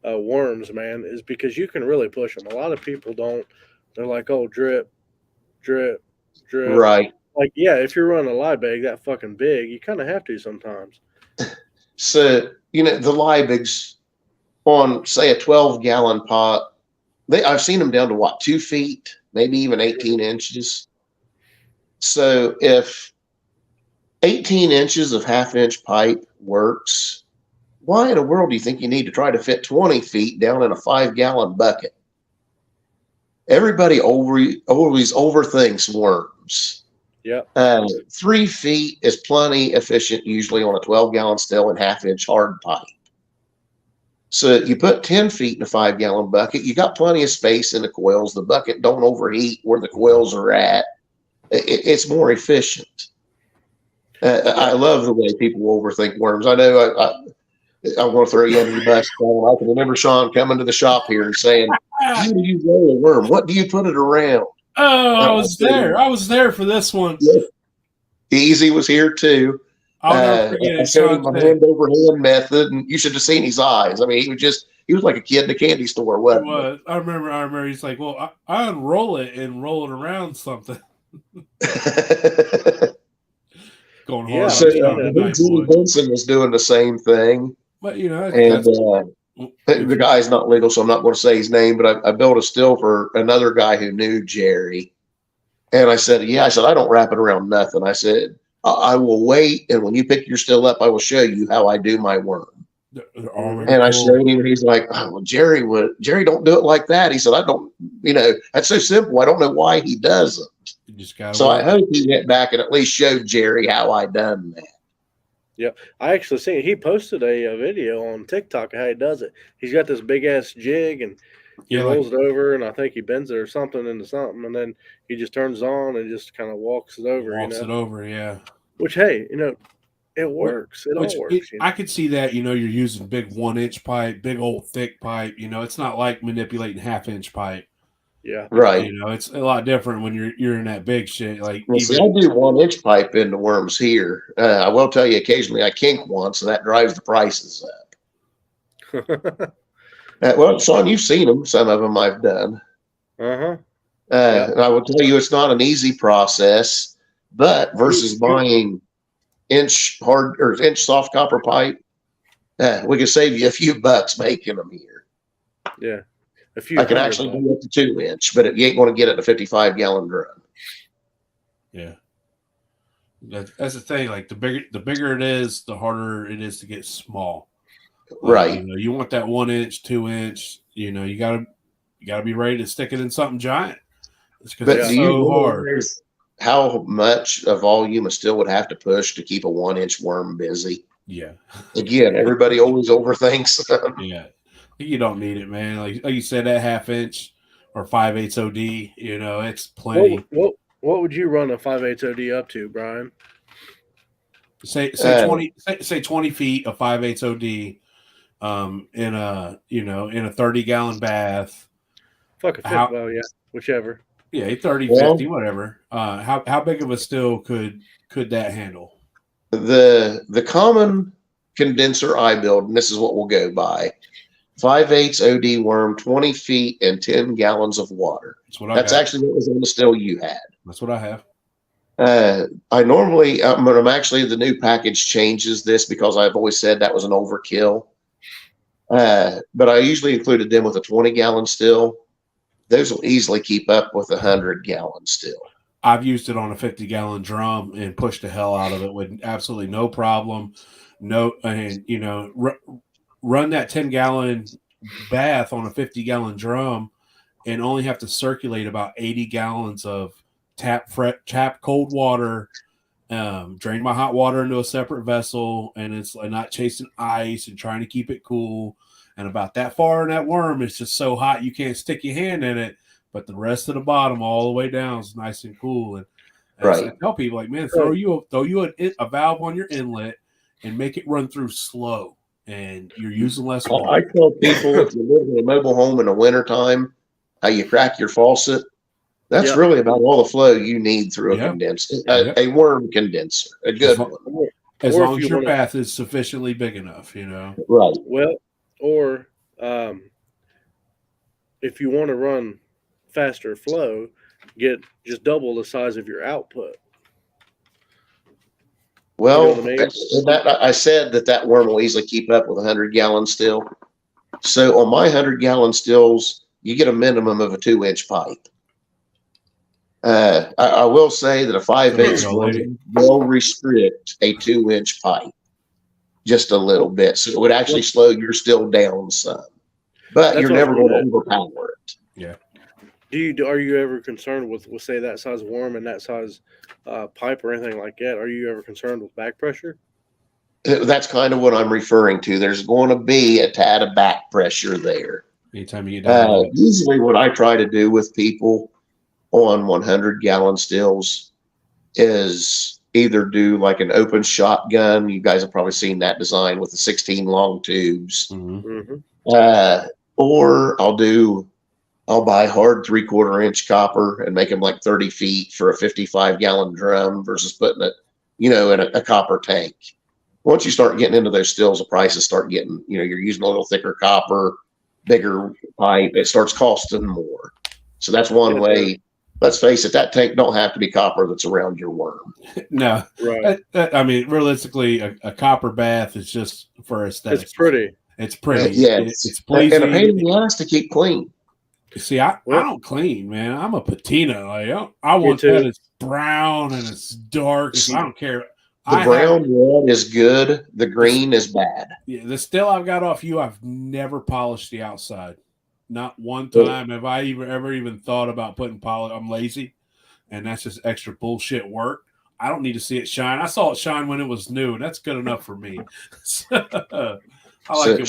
worms, man, is because you can really push them. A lot of people don't. They're like, oh, drip, drip, drip.
Right.
Like, yeah, if you're running a lie bag that fucking big, you kind of have to sometimes.
So, the Liebigs on, say, a 12-gallon pot, I've seen them down to what, 2 feet, maybe even 18 inches. So if 18 inches of half-inch pipe works, why in the world do you think you need to try to fit 20 feet down in a 5-gallon bucket? Everybody always overthinks worms.
Yeah.
3 feet is plenty efficient usually on a 12-gallon still and half-inch hard pipe. So you put 10 feet in a 5-gallon bucket, you got plenty of space in the coils. The bucket don't overheat where the coils are at. It's more efficient. I love the way people overthink worms. I know I want to throw you under the bus. I can remember Sean coming to the shop here and saying, "How do you roll a worm? What do you put it around?"
Oh, I was there. I was there for this one.
Yeah. Easy was here too.
I'll never forget
I
it.
showed him my hand over hand method, and you should have seen his eyes. I mean, he was like a kid in a candy store, wasn't he?
Was. I remember. He's like, "Well, I unroll it and roll it around something." Going hard.
So Julie Benson was doing the same thing.
But
and the guy's not legal, so I'm not going to say his name. But I built a still for another guy who knew Jerry, and I said, "Yeah," I said, "I don't wrap it around nothing." I said, "I will wait, and when you pick your still up, I will show you how I do my worm." And I showed him, and he's like, "Oh, well, Jerry don't do it like that." He said, "I don't, that's so simple. I don't know why he doesn't." So I hope he went back and at least showed Jerry how I done that.
Yeah, I actually seen he posted a video on TikTok of how he does it. He's got this big ass jig and he rolls it over, and I think he bends it or something into something, and then he just turns it on and just kind of walks it over.
It over, yeah.
Which, hey, it works. It all works.
I could see that. You're using big 1-inch pipe, big old thick pipe. It's not like manipulating half-inch pipe.
Yeah,
right.
It's a lot different when you're in that big shit. Like,
I do 1-inch pipe into worms here. I will tell you, occasionally I kink one, so that drives the prices up. Well, Sean, you've seen them. Some of them I've done.
Yeah.
And I will tell you, it's not an easy process, but versus buying inch hard or inch soft copper pipe, we can save you a few bucks making them here.
Yeah.
I can actually do up to 2-inch, but you ain't going to get it in a 55-gallon drum.
Yeah, that's the thing. Like the bigger it is, the harder it is to get small.
Right.
You want that 1-inch, 2-inch. You gotta be ready to stick it in something giant. It's because it's so hard.
How much a volume a still would have to push to keep a 1-inch worm busy?
Yeah.
Again, everybody always overthinks.
Yeah. You don't need it, man. Like you said, that 1/2 inch or 5/8 OD, it's plenty.
What would you run a 5/8 OD up to, Brian?
Say 20 feet of 5/8 OD, in a 30-gallon bath.
Fuck a fit, well, yeah, whichever.
Yeah, 30,
Well,
50, whatever. How big of a still could that handle?
the common condenser I build, and this is what we'll go by: 5/8 OD worm, 20 feet, and 10 gallons of water.
That's what I
That's
got.
actually what was on the still you had.
That's what I have.
I normally, I'm actually, the new package changes this because I've always said that was an overkill. But I usually included them with a 20-gallon still. Those will easily keep up with a 100-gallon still.
I've used it on a 50-gallon drum and pushed the hell out of it with absolutely no problem. No, and run that 10-gallon bath on a 50-gallon drum and only have to circulate about 80 gallons of tap cold water. Drain my hot water into a separate vessel, and it's like not chasing ice and trying to keep it cool. And about that far in that worm, it's just so hot you can't stick your hand in it. But the rest of the bottom, all the way down, is nice and cool. And
Right.
I tell people, like, man, throw you a valve on your inlet and make it run through slow, and you're using less water.
I tell people, if you live in a mobile home in the wintertime, how you crack your faucet, that's really about all the flow you need through a condenser, a worm condenser, a good one.
As long as your bath is sufficiently big enough,
Right.
Well, or if you want to run faster flow, get just double the size of your output.
Well, I said that worm will easily keep up with a 100-gallon still. So on my 100-gallon stills, you get a minimum of a 2-inch pipe. I will say that a 5/8 worm will restrict a 2-inch pipe just a little bit, so it would actually slow your still down some. But you're never going to overpower it.
Yeah.
Are you ever concerned with say that size worm and that size pipe or anything like that? Are you ever concerned with back pressure?
That's kind of what I'm referring to. There's going to be a tad of back pressure there.
Anytime you get down.
Usually what I try to do with people on 100-gallon stills is either do like an open shotgun. You guys have probably seen that design with the 16 long tubes.
Mm-hmm.
Or I'll buy hard 3/4 inch copper and make them like 30 feet for a 55-gallon drum versus putting it, in a copper tank. Once you start getting into those stills, the prices start getting, you're using a little thicker copper, bigger pipe. It starts costing more. So that's one way. Let's face it, that tank don't have to be copper that's around your worm.
No.
Right.
I mean, realistically, a copper bath is just for aesthetics.
It's pretty.
It's pretty.
Yeah.
It's pleasing.
And a pain in the ass to keep clean.
See, I don't clean, man. I'm a patina. Like, I want that it's brown and it's dark. I don't care.
The brown red is good. The green is bad.
Yeah, the still I've got off you, I've never polished the outside. Not one time have I ever even thought about putting polish. I'm lazy, and that's just extra bullshit work. I don't need to see it shine. I saw it shine when it was new, and that's good enough for me. I like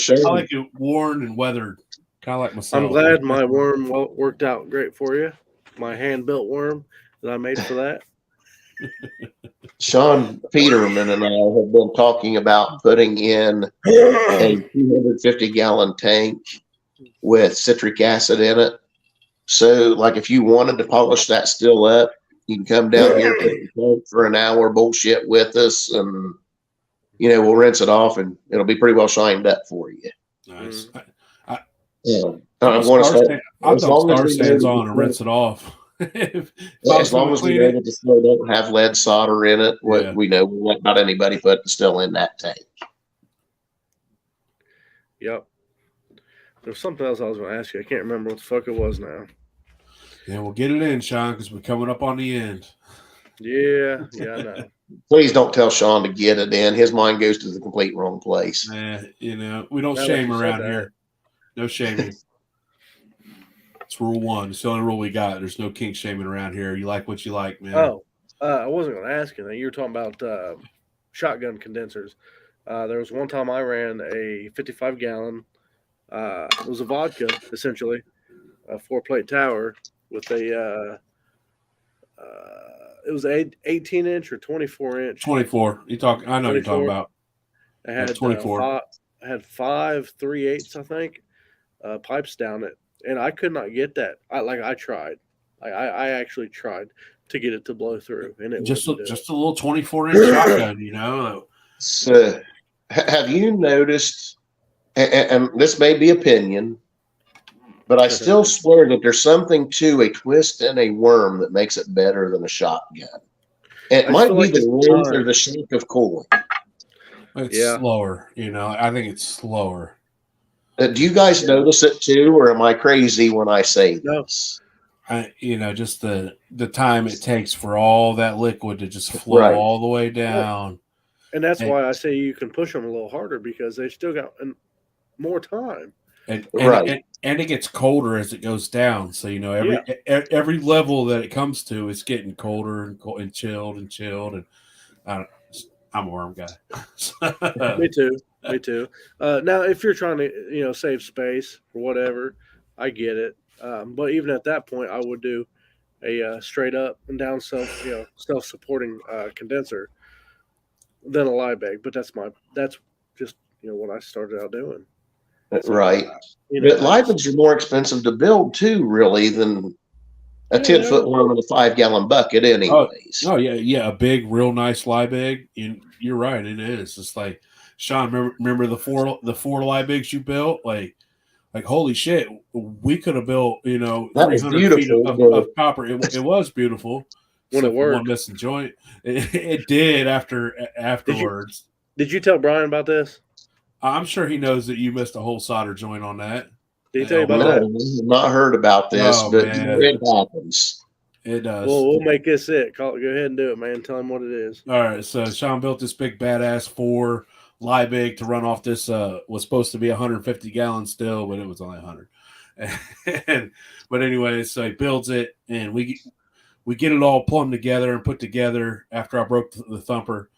it worn and weathered, kind of like myself.
I'm glad my worm worked out great for you. My hand-built worm that I made for that.
Sean Peterman and I have been talking about putting in a 250-gallon tank with citric acid in it. So, like, if you wanted to polish that still up, you can come down here for an hour, bullshit with us, and we'll rinse it off, and it'll be pretty well shined up for you.
Nice.
I'm going to
I'll star stands on and rinse it off.
As long as we know that the still don't have lead solder in it, we know we won't about anybody putting still in that tank.
Yep. There's something else I was going to ask you. I can't remember what the fuck it was now.
Yeah, we'll get it in, Sean, because we're coming up on the end.
Yeah, I know.
Please don't tell Sean to get it in. His mind goes to the complete wrong place.
We don't shame around here. No shaming. It's rule 1. It's the only rule we got. There's no kink shaming around here. You like what you like, man.
Oh, I wasn't going to ask you. You were talking about shotgun condensers. There was one time I ran a 55-gallon. It was a vodka, essentially, a 4-plate tower with a. It was 18-inch or 24-inch.
24. I know what you're talking about.
It had
24.
I had 5 3/8, I think, pipes down it, and I could not get that. I tried. I actually tried to get it to blow through, and it
Just
wouldn't do
just a little 24-inch shotgun, you know.
So, have you noticed? And this may be opinion, but I still
it.
swear that there's something to a twist and a worm that makes it better than a shotgun. It
I just
might
feel
be
like
the
it's
length or
time.
the shape of cooling.
It's
Yeah.
slower, you know. I think it's slower.
Do you guys
Yeah.
notice it too, or am I crazy when I say
No.
this?
You know, just the time it takes for all that liquid to just flow
Right.
all the way
Right.
down.
And that's
And
why I say you can push them a little harder because they still got more time.
and and,
Right.
and, and it gets colder as it goes down. So you know,
Yeah.
every level that it comes to, it's getting colder and chilled and chilled. And I, I'm a worm guy.
Me too. Me too. Now, if you're trying to, save space or whatever, I get it. But even at that point, I would do a straight up and down self supporting condenser than a Liebig. But that's just what I started out doing. So
Right. But
I just
Liebig's are more expensive to build too, really, than a
yeah, they
10-foot
are.
worm in a 5-gallon bucket,
Oh,
anyways.
oh yeah, a big, real nice Liebig. You're right, it is. It's like Sean. Remember the four Liebigs you built? Like holy shit, we could have built
That was
300 feet
beautiful.
of copper. It was beautiful,
When it
except for one
worked.
missing joint. It did
Did you
afterwards.
did you tell Brian about this?
I'm sure he knows that you missed a whole solder joint on that.
Did he tell you about
Elbow.
No,
that?
I've not heard about this,
Oh
but
man,
it happens.
it
Well,
does.
we'll make this it. Go ahead and do it, man. Tell him what it is.
All right, so Sean built this big badass 4 Liebig to run off this was supposed to be 150 gallons still, but it was only 100. But anyway, so he builds it, and we get it all plumbed together and put together after I broke the thumper.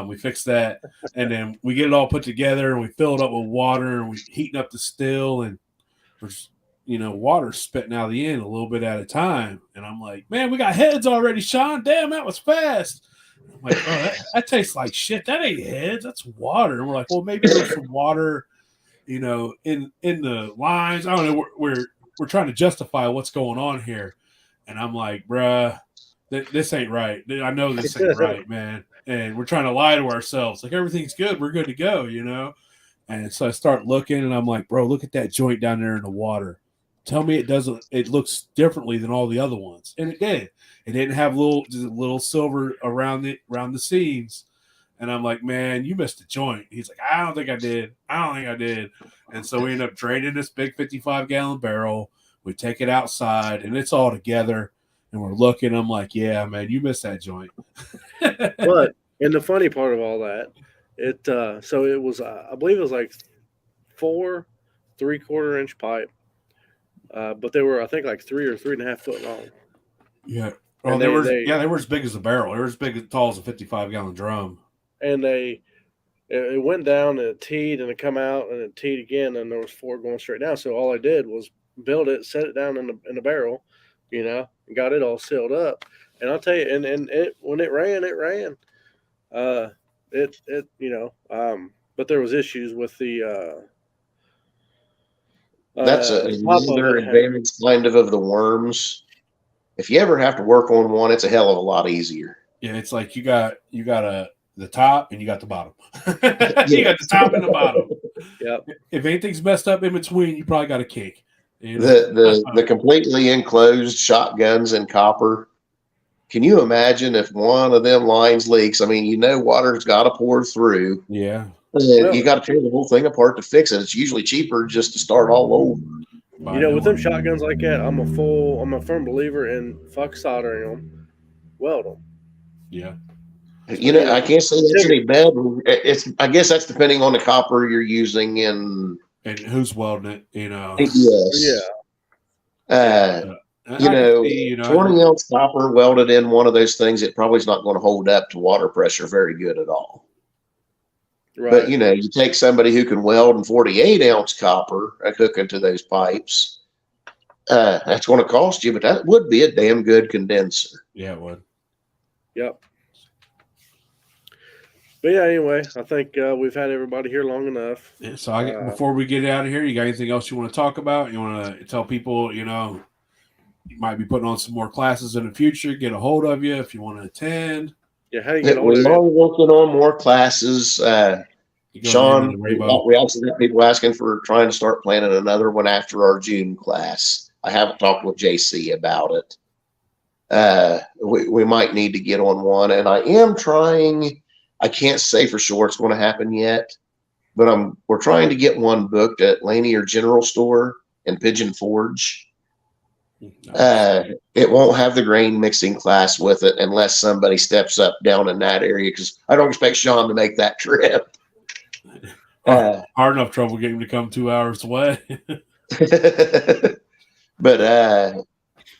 We fixed that, and then we get it all put together, and we fill it up with water, and we heating up the still, and there's water spitting out of the end a little bit at a time. And I'm like, man, we got heads already, Sean. Damn, that was fast. I'm like, oh, that tastes like shit. That ain't heads. That's water. And we're like, well, maybe there's some water, in the lines. I don't know. We're trying to justify what's going on here. And I'm like, bruh, this ain't right. I know this ain't right, man. And we're trying to lie to ourselves. Like everything's good. We're good to go. And so I start looking, and I'm like, bro, look at that joint down there in the water. Tell me it looks differently than all the other ones. And it did. It didn't have little silver around the seams. And I'm like, man, you missed a joint. He's like, I don't think I did. And so we end up draining this big 55-gallon barrel. We take it outside, and it's all together. And we're looking. I'm like, yeah, man, you missed that joint.
But and the funny part of all that, so it was I believe it was like 4 3/4 inch pipe, but they were I think like 3 or 3.5 foot long,
Yeah. Well,
and
they were as big as a barrel. They were as big as tall as a 55-gallon drum.
and it went down and it teed and it come out and it teed again and there was 4 going straight down. So all I did was build it, set it down in the barrel, and got it all sealed up. And I'll tell you, and it when it ran. But there was issues with
That's
the top of
another
it had
advantage, kind of the worms. If you ever have to work on one, it's a hell of a lot easier.
Yeah, it's like you got the top and you got the bottom. You got the top and the bottom.
Yep.
If anything's messed up in between, you probably got a cake.
The completely enclosed shotguns in copper. Can you imagine if one of them lines leaks? I mean, water's got to pour through.
Yeah.
And you got to tear the whole thing apart to fix it. It's usually cheaper just to start all over.
With them shotguns like that, I'm a firm believer in fuck soldering them, weld them.
Yeah.
I can't say that's any bad. I guess that's depending on the copper you're using
and who's welding it.
Yes.
Yeah.
20-ounce copper welded in one of those things, it probably is not going to hold up to water pressure very good at all. Right. But you take somebody who can weld in 48-ounce copper and hook into those pipes. That's going to cost you, but that would be a damn good condenser.
Yeah, it would.
Yep. But yeah, anyway, I think we've had everybody here long enough.
Yeah, so before we get out of here, you got anything else you want to talk about? You want to tell people, he might be putting on some more classes in the future. Get a hold of you if you want to attend.
Yeah, how do you get
We're
hold of it?
working on more classes.
You go
Sean,
in the Rainbow.
we also got people asking for trying to start planning another one after our June class. I haven't talked with JC about it. We might need to get on one, and I am trying. I can't say for sure it's going to happen yet, but we're trying to get one booked at Lanier General Store in Pigeon Forge.
Nice.
It won't have the grain mixing class with it unless somebody steps up down in that area, because I don't expect Sean to make that trip.
Hard enough trouble getting him to come 2 hours away.
But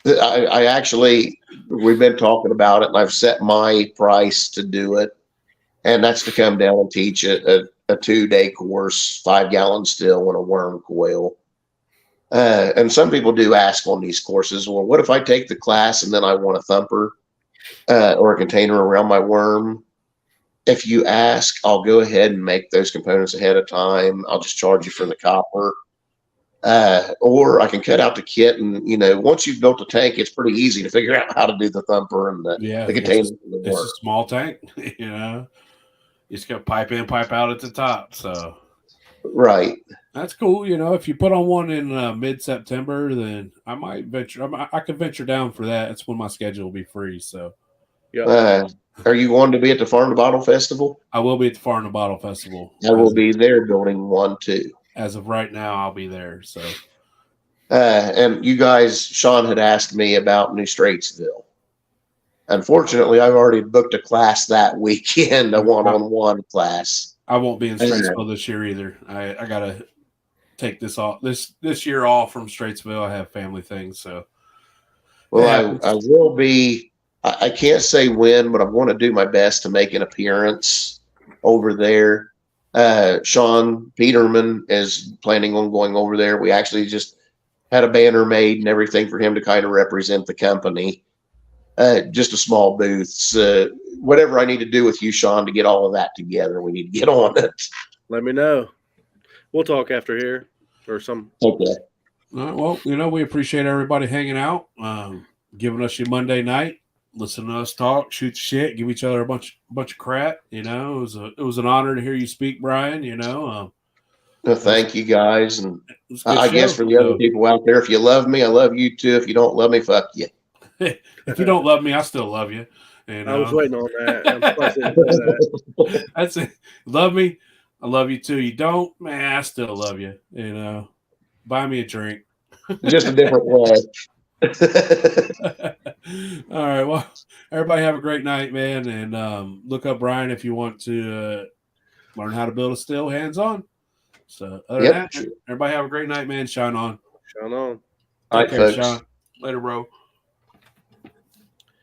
I actually, we've been talking about it, and I've set my price to do it, and that's to come down and teach a 2-day course, 5-gallon still and a worm coil. And some people do ask on these courses, well, what if I take the class and then I want a thumper or a container around my worm? If you ask, I'll go ahead and make those components ahead of time. I'll just charge you for the copper. Or I can cut out the kit, and once you've built a tank, it's pretty easy to figure out how to do the thumper and the container.
It's a small tank, You just got pipe in, pipe out at the top. So
right.
That's cool. If you put on one in mid-September, then I might venture. I could venture down for that. That's when my schedule will be free. So,
yeah. Are you going to be at the Farm to Bottle Festival?
I will be at the Farm to Bottle Festival.
I will be there building one too.
As of right now, I'll be there. So,
and you guys, Sean had asked me about New Straitsville. Unfortunately, I've already booked a class that weekend, a one-on-one class.
I won't be in Straitsville this year either. I gotta take this off this year off from Straitsville. I have family things, so.
Well, I will be. I can't say when, but I'm going to do my best to make an appearance over there. Sean Peterman is planning on going over there. We actually just had a banner made and everything for him to kind of represent the company. Just a small booth. Whatever I need to do with you, Sean, to get all of that together, we need to get on it.
Let me know. We'll talk after here or some.
Okay.
All right, well, we appreciate everybody hanging out, giving us your Monday night, listening to us talk, shoot shit, give each other a bunch of crap. It was an honor to hear you speak, Brian.
Thank you guys, and I
show,
guess for the other people out there, if you love me, I love you too. If you don't love me, fuck you.
If you don't love me, I still love you.
I was waiting on that.
That's it. Love me, I love you too. You don't, man, I still love you. Buy me a drink.
Just a different way.
All right. Well, everybody have a great night, man. And look up Brian if you want to learn how to build a still hands-on. So other than that, everybody have a great night, man. Shine on.
Shine on.
All right, folks.
Sean. Later, bro.